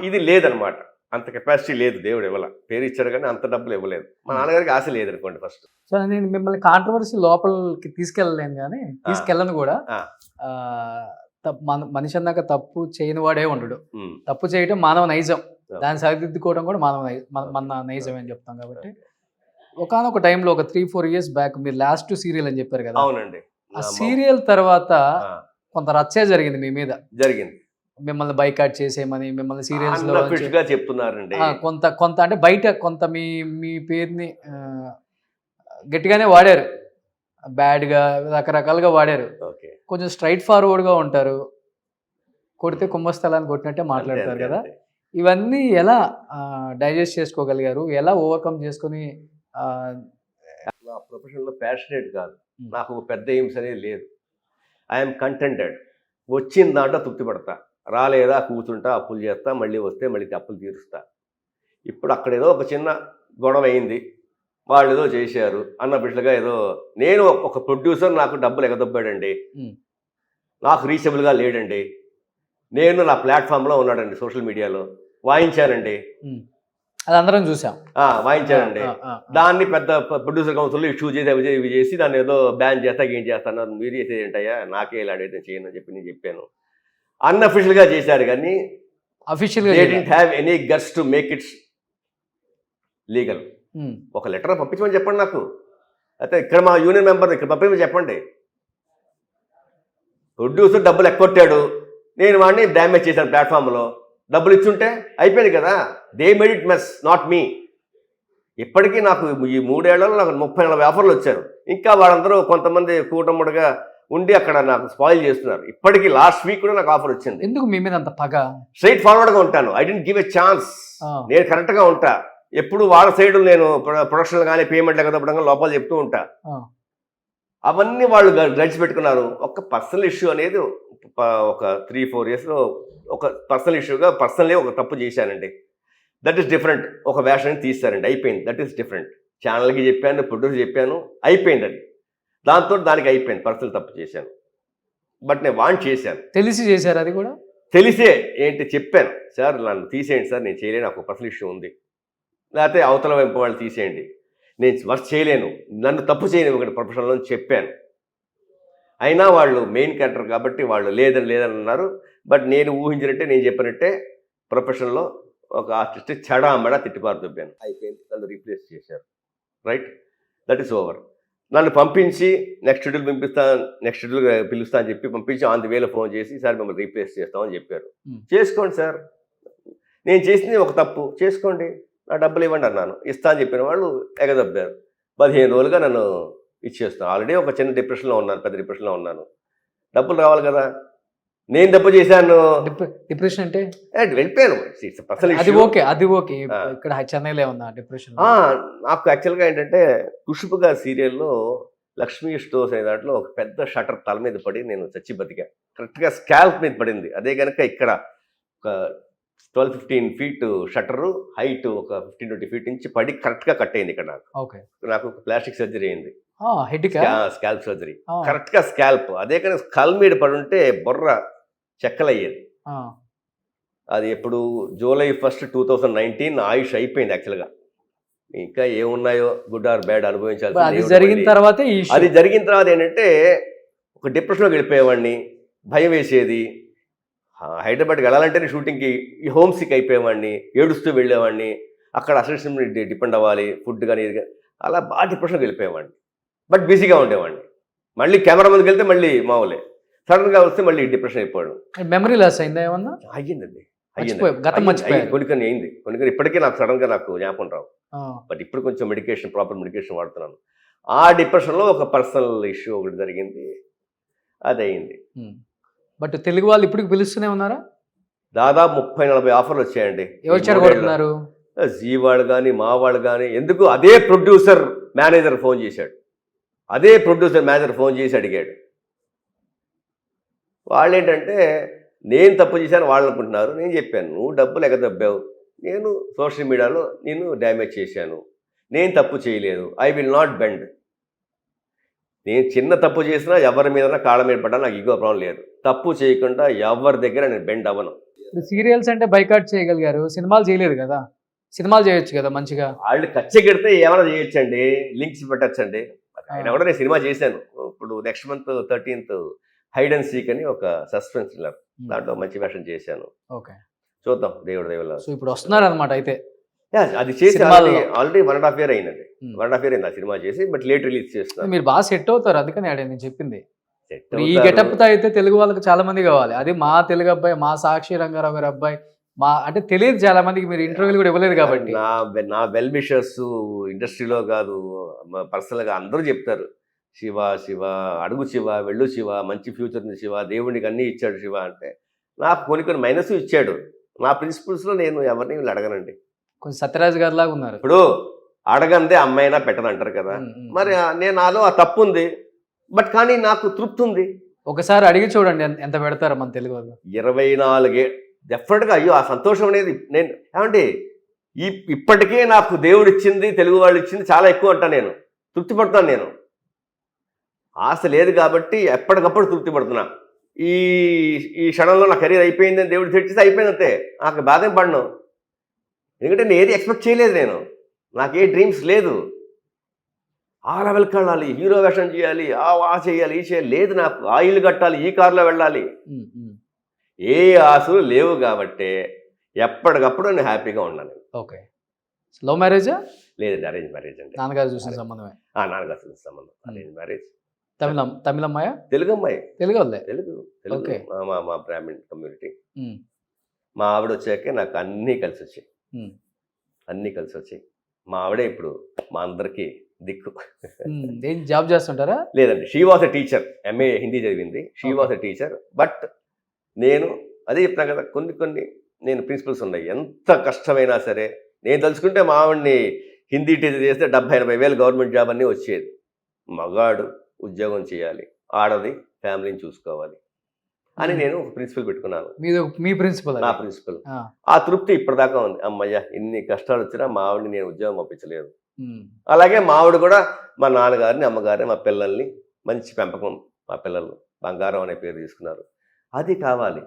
ఇది లేదనమాట, అంత కెపాసిటీ లేదు. దేవుడు ఇవ్వాల, పేరు ఇచ్చాడు కానీ అంత డబ్బులు ఇవ్వలేదు. మా నాన్నగారికి ఆశ లేదనుకోండి ఫస్ట్. సో నేను మిమ్మల్ని కాంట్రవర్సీ లోపలికి తీసుకెళ్ళలేను, కానీ తీసుకెళ్ళను కూడా. మనిషి అన్నాక తప్పు చేయని వాడే ఉండడు. తప్పు చేయడం మానవ నైజం, దాన్ని సరిదిద్దుకోవడం కూడా మన నైజం అని చెప్తాం. కాబట్టి ఒకనొక టైంలో ఒక 3-4 years బ్యాక్ మీరు లాస్ట్ సీరియల్ అని చెప్పారు కదా? అవునండి. ఆ సీరియల్ తర్వాత కొంత రచ్చే జరిగింది మీ మీద. జరిగింది. మిమ్మల్ని బైకాట్ చేసేయమని, మిమ్మల్ని సీరియల్స్ లో అన్అఫిషియల్ గా చెప్తున్నారండి. కొంత కొంత అంటే బయట కొంత మీ మీ పేరుని గట్టిగానే వాడారు, బ్యాడ్ గా రకరకాలుగా వాడారు. ఓకే, కొంచెం స్ట్రైట్ ఫార్వర్డ్ గా ఉంటారు, కొడితే కుంభస్థలాన్ని కొట్టినట్టే మాట్లాడతారు అంతే, కదా. అంతే. ఇవన్నీ ఎలా డైజెస్ట్ చేసుకోగలిగారు, ఎలా ఓవర్కమ్ చేసుకొని నా ప్రొఫెషన్ లో ప్యాషనేట్ కాదు, నాకు ఒక పెద్ద ఎయిమ్స్ అనేది లేదు. ఐఎమ్ కంటెంటెడ్. వచ్చిన దాంట్లో తృప్తి పడతా, రాలేదా కూర్చుంటా, అప్పులు చేస్తా, మళ్ళీ వస్తే మళ్ళీ అప్పులు తీరుస్తా. ఇప్పుడు అక్కడ ఏదో ఒక చిన్న గొడవ అయింది, వాళ్ళు ఏదో చేశారు అన్నబిడ్డగా ఏదో, నేను ఒక ప్రొడ్యూసర్, నాకు డబ్బులు ఎగదొబ్బాడండి, నాకు రీచబుల్గా లేడండి, నేను నా ప్లాట్ఫామ్లో ఉన్నాడండి, సోషల్ మీడియాలో వాయించానండి, అది అందరం చూసాం, వాయించానండి. దాన్ని పెద్ద ప్రొడ్యూసర్ కౌన్సిల్లో ఇష్యూ చేసి అవి ఇవి చేసి దాన్ని ఏదో బ్యాన్ చేస్తా, ఏం చేస్తాను, మీరు చేసేది ఏంటయ్యా, నాకే ఇలాడైతే చేయను అని చెప్పి నేను చెప్పాను. అన్అఫిషియల్గా చేశారు కానీ అఫీషియల్గా they didn't have any guts to make its legal. ఒక లెటర్ పంపించమని చెప్పండి నాకు, అయితే ఇక్కడ మా యూనియన్ మెంబర్ ఇక్కడ పంపించమని చెప్పండి. ప్రొడ్యూసర్ డబ్బులు ఎక్కొట్టాడు, నేను వాడిని డ్యామేజ్ చేశాను ప్లాట్ఫామ్లో, డబ్బులు ఇచ్చుంటే అయిపోయింది కదా. They made it mess, not me. ఇప్పటికీ నాకు ఈ 3 ఏళ్లలో నాకు 30-40 ఆఫర్లు వచ్చారు. ఇంకా వాళ్ళందరూ కొంతమంది కూటముడుగా ఉండి అక్కడ నాకు స్పాయిల్ చేస్తున్నారు. ఇప్పటికీ లాస్ట్ వీక్ కూడా నాకు ఆఫర్ వచ్చింది. ఎందుకు మీ మీద అంత పగ? స్ట్రైట్ ఫార్వర్డ్గా ఉంటాను, I didn't give a chance. నేను కరెక్ట్గా ఉంటా, ఎప్పుడు వాళ్ళ సైడ్ నేను ప్రొడక్షన్ కానీ పేమెంట్ ఎగదప్పడం లోపాలు చెప్తూ ఉంటా. అవన్నీ వాళ్ళు గడిచిపెట్టుకున్నారు. ఒక పర్సనల్ ఇష్యూ అనేది ఒక 3-4 ఇయర్స్లో ఒక పర్సనల్ ఇష్యూగా పర్సనలే ఒక తప్పు చేశానండి. That is different. ఒక వేషాన్ని తీస్తారండి, అయిపోయింది. That is different. ఛానల్కి చెప్పాను, ప్రొడ్యూసర్ చెప్పాను, అయిపోయింది. అది దాంతో దానికి అయిపోయింది, పర్సనల్ తప్పు చేశాను. బట్ నేను వాంట్ చేశాను, తెలిసి చేశారు. అది కూడా తెలిసే ఏంటి చెప్పాను, సార్ నన్ను తీసేయండి సార్, నేను చేయలేను, నాకు పర్సనల్ ఇష్యూ ఉంది, లేకపోతే అవతల వైపు వాళ్ళు తీసేయండి, నేను వర్క్ చేయలేను, నన్ను తప్పు చేయను ఒకటి ప్రొఫెషనల్లో చెప్పాను. అయినా వాళ్ళు మెయిన్ క్యారెక్టర్ కాబట్టి వాళ్ళు లేదని అన్నారు. బట్ నేను ఊహించినట్టే, నేను చెప్పినట్టే ప్రొఫెషన్లో ఒక ఆర్టిస్ట్ చెడామడా తిట్టిపారు దుబ్బాను, అయిపోయింది. నన్ను రీప్లేస్ చేశారు. Right, that is over. నన్ను పంపించి నెక్స్ట్ షెడ్యూల్ పిలుస్తా అని చెప్పి పంపించి ఆన్ ది వేలో ఫోన్ చేసి, సార్ మిమ్మల్ని రీప్లేస్ చేస్తామని చెప్పారు. చేసుకోండి సార్, నేను చేసింది ఒక తప్పు, చేసుకోండి, నా డబ్బులు ఇవ్వండి అన్నాను. ఇస్తా అని చెప్పిన వాళ్ళు ఎగదబ్బారు. 15 రోజులుగా నన్ను ఇచ్చేస్తాను. ఆల్రెడీ ఒక చిన్న డిప్రెషన్లో ఉన్నాను, పెద్ద డిప్రెషన్లో ఉన్నాను. డబ్బులు రావాలి కదా, నేను తప్పు చేశాను. డిప్రెషన్ అంటే వెళ్ళిపోయాను. అది ఓకే, అది ఓకే. ఇక్కడ చెన్నైలో ఉందా డిప్రెషన్? నాకు యాక్చువల్గా ఏంటంటే ఖుష్బు గారి సీరియల్లో లక్ష్మీ స్టోర్స్ అనే దాంట్లో ఒక పెద్ద షటర్ తల మీద పడి నేను చచ్చి బతికా. కరెక్ట్గా స్కాల్ప్ మీద పడింది. అదే కనుక ఇక్కడ ఒక 12-15 ఫీట్ షటరు, హైట్ ఒక 15-20 ఫీట్ నుంచి పడి కరెక్ట్గా కట్ అయింది ఇక్కడ. నాకు ప్లాస్టిక్ సర్జరీ అయింది, స్కాల్ప్ సర్జరీ, కరెక్ట్గా స్కాల్ప్. అదే కానీ స్కల్ మీద పడి ఉంటే బొర్ర చెక్కలయ్యేది. అది ఎప్పుడు July 1, 2019 ఆయుష్ అయిపోయింది యాక్చువల్గా. ఇంకా ఏమున్నాయో గుడ్ ఆర్ బ్యాడ్ అనుభవించాలి. అది జరిగిన తర్వాత ఏంటంటే ఒక డిప్రెషన్లోకి వెళ్ళిపోయేవాడిని, భయం వేసేది. హైదరాబాద్కి వెళ్ళాలంటేనే షూటింగ్కి ఈ హోమ్ సిక్ అయిపోయేవాడిని, ఏడుస్తూ వెళ్ళేవాడిని. అక్కడ అసిస్టెంట్ డిపెండ్ అవ్వాలి, ఫుడ్ కానీ ఇది, అలా బాగా డిప్రెషన్కి వెళ్ళిపోయేవాడిని. బట్ బిజీగా ఉండేవాడిని. మళ్ళీ కెమెరా ముందుకు వెళ్తే మళ్ళీ మామూలే, సడన్గా వస్తే మళ్ళీ డిప్రెషన్ అయిపోయాడు. మెమరీ లాస్ అయిందా ఏమన్నా? అయ్యిందండి, కొన్ని అయింది. ఇప్పటికీ నాకు సడన్గా నాకు జ్ఞాపకం రావు. బట్ ఇప్పుడు కొంచెం ప్రాపర్ మెడికేషన్ వాడుతున్నాను. ఆ డిప్రెషన్లో ఒక పర్సనల్ ఇష్యూ ఒకటి జరిగింది, అది అయింది. బట్ తెలుగు వాళ్ళు ఇప్పుడు పిలుస్తూనే ఉన్నారా? దాదాపు 30-40 ఆఫర్లు వచ్చాయండి. ఎవరు చెడగొడుతున్నారు? జీ వాళ్ళు కానీ మా వాళ్ళు కానీ. ఎందుకు అదే ప్రొడ్యూసర్ మేనేజర్ ఫోన్ చేశాడు, అడిగాడు. వాళ్ళు ఏంటంటే నేను తప్పు చేశాను వాళ్ళు అనుకుంటున్నారు. నేను చెప్పాను, నువ్వు డబ్బులు ఎగదబ్బావు, నేను సోషల్ మీడియాలో నేను డ్యామేజ్ చేశాను, నేను తప్పు చేయలేదు, ఐ విల్ నాట్ బెండ్. నేను చిన్న తప్పు చేసినా ఎవరి మీద కాళ్ళ మీద పడ్డా నాకు ఈగో ప్రాబ్లం లేదు. తప్పు చేయకుండా ఎవరి దగ్గర నేను బెండ్ అవ్వను. సీరియల్స్ అంటే బైకాట్ చేయగలిగారు, సినిమాలు చేయలేదు కదా? సినిమాలు చేయొచ్చు కదా మంచిగా. వాళ్ళు కచ్చెకెడితే ఏమైనా చేయొచ్చండి, లింక్స్ పెట్టచ్చండి. అయినా కూడా నేను సినిమా చేశాను. ఇప్పుడు next month 13th hide and seek అని ఒక సస్పెన్స్ థ్రిల్లర్, దాంట్లో మంచి వేషం చేశాను. ఓకే, చూద్దాం దేవుడి దయ వల్ల. సో ఇప్పుడు వస్తున్నారు అనమాట. అయితే అది చేసి ఆల్రెడీ 1.5 year అయిందండి. 1.5 year అయింది ఆ సినిమా చేసి, బట్ లేట్ రిలీజ్ చేస్తున్నారు. మీరు బాగా సెట్ అవుతారు, అందుకని నేను చెప్పింది. సెట్ ఇప్పుడు ఈ గెటప్ తో అయితే తెలుగు వాళ్ళకి చాలా మంది కావాలి. అది మా తెలుగు అబ్బాయి, మా సాక్షి రంగారావు గారి అబ్బాయి, మా అంటే తెలియదు చాలా మందికి, మీరు ఇంటర్వ్యూలు కూడా ఇవ్వలేదు కాబట్టి. నా వెల్ విషర్స్ ఇండస్ట్రీలో కాదు, పర్సనల్గా అందరూ చెప్తారు, శివ శివ అడుగు శివ, వెళ్ళు శివ, మంచి ఫ్యూచర్ ఉంది శివ, దేవుడికి అన్నీ ఇచ్చాడు శివ అంటే. నాకు కొన్ని మైనస్ ఇచ్చాడు. నా ప్రిన్సిపల్స్లో నేను ఎవరిని వీళ్ళు అడగనండి. కొంచెం సత్యరాజ్ గారి లాగా ఉన్నారు. ఇప్పుడు అడగందే అమ్మాయినా పెట్టను అంటారు కదా, మరి నేను నాలో ఆ తప్పు ఉంది, బట్ కానీ నాకు తృప్తి ఉంది. ఒకసారి అడిగి చూడండి ఎంత పెడతారు మన తెలుగు వాళ్ళు. 24 డెఫినెట్గా. అయ్యో ఆ సంతోషం అనేది నేను ఏమంటే ఇప్పటికే నాకు దేవుడు ఇచ్చింది, తెలుగు వాళ్ళు ఇచ్చింది చాలా ఎక్కువ అంటా. నేను తృప్తి పడతాను. నేను ఆశ లేదు కాబట్టి ఎప్పటికప్పుడు తృప్తి పడుతున్నా. ఈ ఈ క్షణంలో నా కెరీర్ అయిపోయిందని దేవుడు తెచ్చిస్తే అయిపోయింది అంతే. నాకు బాధ ఏం పడను, ఎందుకంటే నేను ఏది ఎక్స్పెక్ట్ చేయలేదు. నాకు ఏ డ్రీమ్స్ లేదు. ఆ లెవెల్కి వెళ్ళాలి, హీరో వేషం చేయాలి, ఆ చేయాలి, ఈ చేయాలి లేదు. నాకు ఆ ఇల్లు కట్టాలి, ఈ కారులో వెళ్ళాలి, ఏ ఆశలు లేవు కాబట్టి ఎప్పటికప్పుడు నేను హ్యాపీగా ఉన్నాను. ఓకే. లవ్ మ్యారేజా? లేదండి, అరేంజ్ మ్యారేజ్ అండి. నాన్నగారు చూసిన సంబంధమే. నాన్నగారు చూసిన సంబంధం, అరేంజ్ మ్యారేజ్. తమిళ అమ్మాయా? తెలుగు అమ్మాయి. తెలుగు వాళ్ళే? తెలుగు. మా బ్రాహ్మణ్ కమ్యూనిటీ. మా ఆవిడ వచ్చాకే నాకు అన్నీ కలిసి వచ్చాయి. మా ఆవిడే ఇప్పుడు మా అందరికీ దిక్కు. ఏం జాబ్ చేస్తుంటారా? లేదండి, she was a teacher. MA Hindi చదివింది. She was a teacher. But నేను అదే చెప్తాను కదా, కొన్ని నేను ప్రిన్సిపల్స్ ఉన్నాయి. ఎంత కష్టమైనా సరే నేను తలుచుకుంటే మా ఆవిడ్ని హిందీ టీచర్ చేస్తే 70-80 వేలు గవర్నమెంట్ జాబ్ అన్నీ వచ్చేది. మగాడు ఉద్యోగం చేయాలి, ఆడది ఫ్యామిలీని చూసుకోవాలి అని నేను ప్రిన్సిపల్ పెట్టుకున్నాను. మీ ప్రిన్సిపల్? నా ప్రిన్సిపల్. ఆ తృప్తి ఇప్పటిదాకా ఉంది. అమ్మయ్య, ఇన్ని కష్టాలు వచ్చినా మా ఆవిడని నేను ఉద్యోగం పంపించలేదు. అలాగే మా ఆవిడ కూడా మా నాన్నగారిని, అమ్మగారిని, మా పిల్లల్ని మంచి పెంపకం, మా పిల్లలు బంగారం అనే పేరు తీసుకున్నారు. అది కావాలి,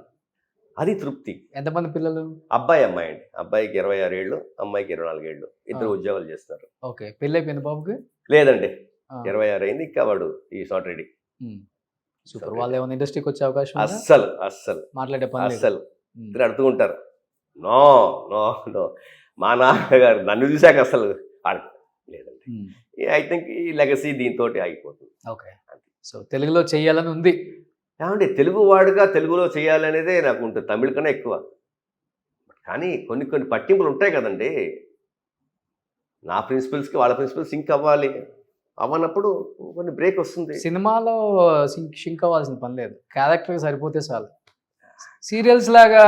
అది తృప్తి. ఎంతమంది పిల్లలు? అబ్బాయి అమ్మాయి అండి. అబ్బాయికి 26 ఏళ్ళు, అమ్మాయికి 24 ఏళ్ళు. ఇద్దరు ఉద్యోగాలు చేస్తున్నారు. ఓకే. పెళ్ళి అయిపోయింది బాబుకి? లేదండి, 26 అయింది. ఇంకా వాడు ఈస్ నాట్ రెడీ. సూపర్. వాళ్ళు ఏమైనా ఇండస్ట్రీకి వచ్చే అవకాశం? అస్సలు మాట్లాడే పని అస్సలు. ఇద్దరు అడుతూ ఉంటారు, నో నో నో. మా నాన్నగారు నన్ను చూశాక అసలు లేదండి. ఐ థింక్ ఈ లెగసీ దీంతో ఆగిపోతుంది. ఓకే. సో తెలుగులో చెయ్యాలని ఉంది. ఏమంటే తెలుగు వాడుగా తెలుగులో చేయాలనేదే నాకు ఉంటుంది, తమిళ కన్నా ఎక్కువ. కానీ కొన్ని పట్టింపులు ఉంటాయి కదండి. నా ప్రిన్సిపల్స్కి వాళ్ళ ప్రిన్సిపల్స్ సింక్ అవ్వాలి. అవ్వనప్పుడు కొన్ని బ్రేక్ వస్తుంది. సినిమాలో సింక్ అవ్వాల్సిన పని లేదు, క్యారెక్టర్ సరిపోతే చాలు. సీరియల్స్ లాగా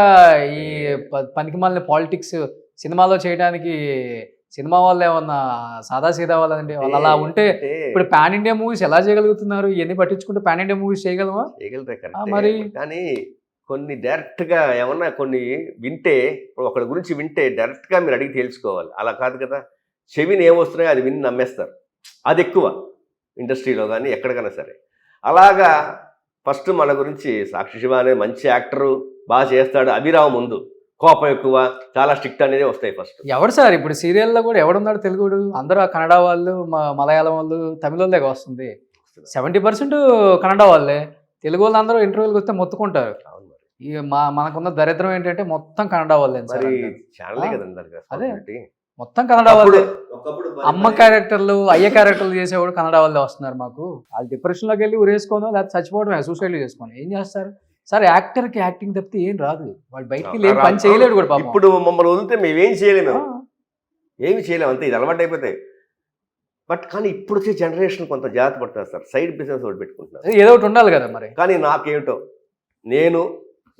ఈ పనికిమాలిన పాలిటిక్స్ సినిమాలో చేయడానికి సినిమా వాళ్ళు ఏమన్నా సాదా సీదా వాళ్ళండి. వాళ్ళు అలా ఉంటే ఇప్పుడు పాన్ ఇండియా మూవీస్ ఎలా చేయగలుగుతున్నారు? ఇవన్నీ పట్టించుకుంటే పాన్ ఇండియా మూవీస్ చేయగలమా? మరి కానీ కొన్ని డైరెక్ట్గా ఏమన్నా కొన్ని వింటే, ఇప్పుడు ఒకరి గురించి వింటే డైరెక్ట్గా మీరు అడిగి తెలుసుకోవాలి. అలా కాదు కదా, చెవిని ఏమొస్తున్నాయో అది విని నమ్మేస్తారు. అది ఎక్కువ ఇండస్ట్రీలో కానీ ఎక్కడికైనా సరే. అలాగా ఫస్ట్ మన గురించి సాక్షి శివ అనే మంచి యాక్టరు, బాగా చేస్తాడు, అభిరావు ముందు కోపం ఎక్కువ, చాలా స్ట్రిక్ట్ అనేది వస్తాయి ఫస్ట్. ఎవడు సార్ ఇప్పుడు సీరియల్లో కూడా ఎవడున్నాడు తెలుగుడు? అందరూ కన్నడ వాళ్ళు, మలయాళం వాళ్ళు, తమిళ వాళ్ళే వస్తుంది. 70% కన్నడ వాళ్ళే. తెలుగు వాళ్ళు అందరూ ఇంటర్వ్యూలకు వస్తే మొత్తుకుంటారు. మనకున్న దరిద్రం ఏంటంటే మొత్తం కన్నడ వాళ్ళే. అదే మొత్తం కన్నడ వాళ్ళే. అమ్మ క్యారెక్టర్లు, అయ్య క్యారెక్టర్లు చేసేవాడు కన్నడ వాళ్ళే వస్తున్నారు. మాకు వాళ్ళు డిప్రెషన్లోకి వెళ్ళి ఉరేసుకోను, లేకపోతే చచ్చిపోవడమే, సూసైడ్ చేసుకోను. ఏం చేస్తారు సార్? యాక్టర్కి యాక్టింగ్ తప్పితే ఏం రాదు. వాళ్ళు బయటికి లేని పని చేయలేడు కూడా. ఇప్పుడు మమ్మల్ని వదిలితే మేమేం చేయలేము, ఏమి చేయలేము, అంతే. ఇది అలవాటు అయిపోతాయి. బట్ కానీ ఇప్పుడు వచ్చే జనరేషన్ కొంత జాగ్రత్త పడుతున్నారు సార్. సైడ్ బిజినెస్ ఒకటి పెట్టుకుంటున్నారు, ఏదో ఒకటి ఉండాలి కదా మరి. కానీ నాకేమిటో, నేను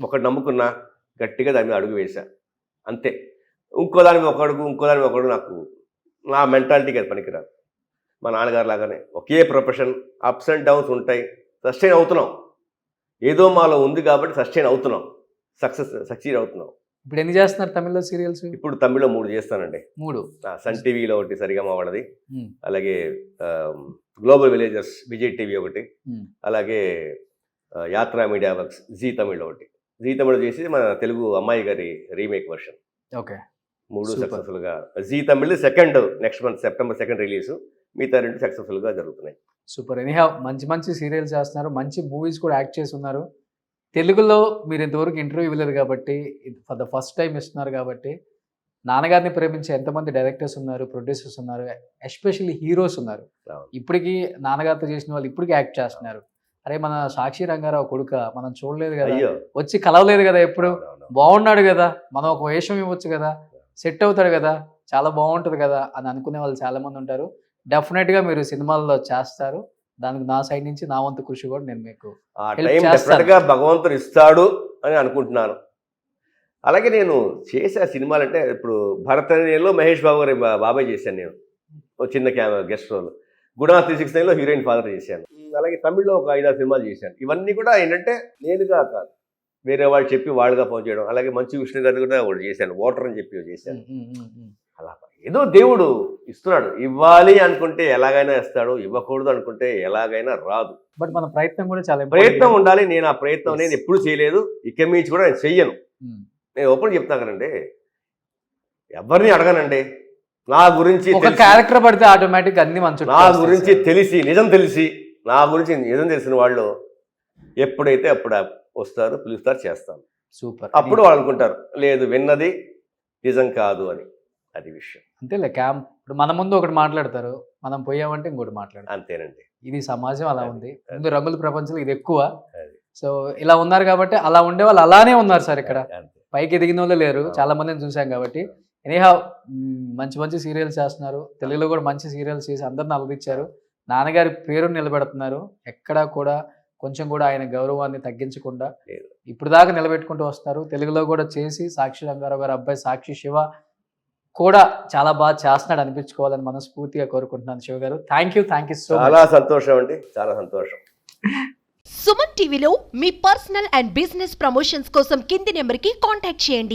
ఒకటి నమ్ముకున్నా, గట్టిగా దాని మీద అడుగు వేసా అంతే. ఇంకో దాని మీద ఒక అడుగు, ఇంకో దాని మీద ఒక అడుగు. నాకు నా మెంటాలిటీకి అది పనికిరాదు. మా నాన్నగారు లాగానే ఒకే ప్రొఫెషన్, అప్స్ అండ్ డౌన్స్ ఉంటాయి. సస్టైన్ అవుతున్నాం, ఏదో మాలో ఉంది కాబట్టి సస్టైన్ అవుతున్నాం, సక్సీడ్ అవుతున్నాం. ఇప్పుడు ఎన్ని చేస్తున్నారు తమిళ్లో సీరియల్స్? ఇప్పుడు తమిళ్లో 3 చేస్తానండి. 3 సన్ టీవీలో ఒకటి, సరిగమ వాడది, అలాగే గ్లోబల్ విలేజర్స్ విజయ్ టీవీ ఒకటి, అలాగే యాత్రా మీడియా వర్క్స్ జీ తమిళ్ ఒకటి. జీ తమిళ్ చేసి మన తెలుగు అమ్మాయి గారి రీమేక్ వర్షన్. ఓకే. 3 సక్సెస్ఫుల్గా. Zee Tamil second next month September 2 release. మిగతా 2 సక్సెస్ఫుల్గా జరుగుతున్నాయి. సూపర్. ఎనీహౌ మంచి సీరియల్స్ చేస్తున్నారు, మంచి మూవీస్ కూడా యాక్ట్ చేసి ఉన్నారు. తెలుగులో మీరు ఇంతవరకు ఇంటర్వ్యూ ఇవ్వలేదు కాబట్టి, ఫర్ ద ఫస్ట్ టైం ఇస్తున్నారు కాబట్టి, నాన్నగారిని ప్రేమించే ఎంతమంది డైరెక్టర్స్ ఉన్నారు, ప్రొడ్యూసర్స్ ఉన్నారు, ఎస్పెషల్లీ హీరోస్ ఉన్నారు. ఇప్పటికీ నాన్నగారితో చేసిన వాళ్ళు ఇప్పటికీ యాక్ట్ చేస్తున్నారు. అరే మన సాక్షి రంగారావు కొడుక మనం చూడలేదు కదా, అయ్యో వచ్చి కలవలేదు కదా, ఎప్పుడు అవునవును. బాగున్నాడు కదా, మనం ఒక వేషం ఇవ్వచ్చు కదా, సెట్ అవుతాడు కదా, చాలా బాగుంటుంది కదా అని అనుకునే వాళ్ళు చాలా మంది ఉంటారు. డెఫినెట్గా మీరు సినిమాల్లో చేస్తారు. దానికి నా సైడ్ నుంచి నా వంతు కృషి కూడా నేను మీకు ఆ help టైం చేస్తాను. డెఫినెట్గా భగవంతుడు ఇస్తాడు అని అనుకుంటున్నాను. అలాగే నేను చేసే సినిమాలు అంటే ఇప్పుడు భరతనేలో మహేష్ బాబు గారి బాబాయ్ చేశాను నేను, ఒక చిన్న గెస్ట్ రోల్. గుణా 369లో హీరోయిన్ ఫాదర్ చేశాను. అలాగే తమిళ్లో ఒక 5-6 సినిమాలు చేశాను. ఇవన్నీ కూడా ఏంటంటే నేనుగా కాదు, వేరే వాళ్ళు చెప్పి వాళ్ళుగా ఫోన్ చేయడం. అలాగే మంచు విష్ణు గారిని కూడా ఒకటి చేశాను, వాటర్ అని చెప్పి చేశాను. అలా ఏదో దేవుడు ఇస్తున్నాడు, ఇవ్వాలి అనుకుంటే ఎలాగైనా ఇస్తాడు, ఇవ్వకూడదు అనుకుంటే ఎలాగైనా రాదు. బట్ మన ప్రయత్నం కూడా చాలా ప్రయత్నం ఉండాలి. నేను ఆ ప్రయత్నం నేను ఎప్పుడు చేయలేదు, ఇక మించి కూడా నేను చెయ్యను. నేను ఓపెన్ చెప్తాను కదండి, ఎవరిని అడగనండి. నా గురించి ఒక తెలిసి, క్యారెక్టర్ పడితే ఆటోమేటిక్ అన్ని మంచి నా గురించి తెలిసి నిజం తెలిసిన వాళ్ళు ఎప్పుడైతే అప్పుడు వస్తారు, పిలుస్తారు, చేస్తాను. సూపర్. అప్పుడు వాళ్ళు అనుకుంటారు లేదు విన్నది నిజం కాదు అని. అది విషయం అంతేలే, క్యాంప్ ఇప్పుడు మన ముందు ఒకటి మాట్లాడతారు, మనం పోయామంటే ఇంకోటి మాట్లాడతారు. అంతేనండి. ఇది సమాజం అలా ఉంది. ముందు రంగుల ప్రపంచంలో ఇది ఎక్కువ. అది. సో ఇలా ఉన్నారు కాబట్టి, అలా ఉండే వాళ్ళు అలానే ఉన్నారు సార్. ఇక్కడ అంతే. పైకి ఎదిగిన వాళ్ళు లేరు, చాలా మందిని చూసాం కాబట్టి. ఎనీహౌ మంచి మంచి సీరియల్స్ చేస్తున్నారు, తెలుగులో కూడా మంచి సీరియల్స్ చేసి అందరిని అలరించారు. నాన్నగారి పేరుని నిలబెడుతున్నారు. ఎక్కడా కూడా కొంచెం కూడా ఆయన గౌరవాన్ని తగ్గించకుండా లేదు. ఇప్పుడు దాకా నిలబెట్టుకుంటూ వస్తున్నారు. తెలుగులో కూడా చేసి సాక్షి రంగారావు గారి అబ్బాయి సాక్షి శివ కూడా చాలా బాగా చేస్తున్నాడు అనిపించుకోవాలని మనస్ఫూర్తిగా కోరుకుంటున్నాను. శివ గారు, థ్యాంక్ యూ సో మచ్. చాలా సంతోషం అండి, చాలా సంతోషం. సుమన్ టీవీలో మీ పర్సనల్ అండ్ బిజినెస్ ప్రమోషన్స్ కోసం కింది నెంబర్కి కాంటాక్ట్ చేయండి.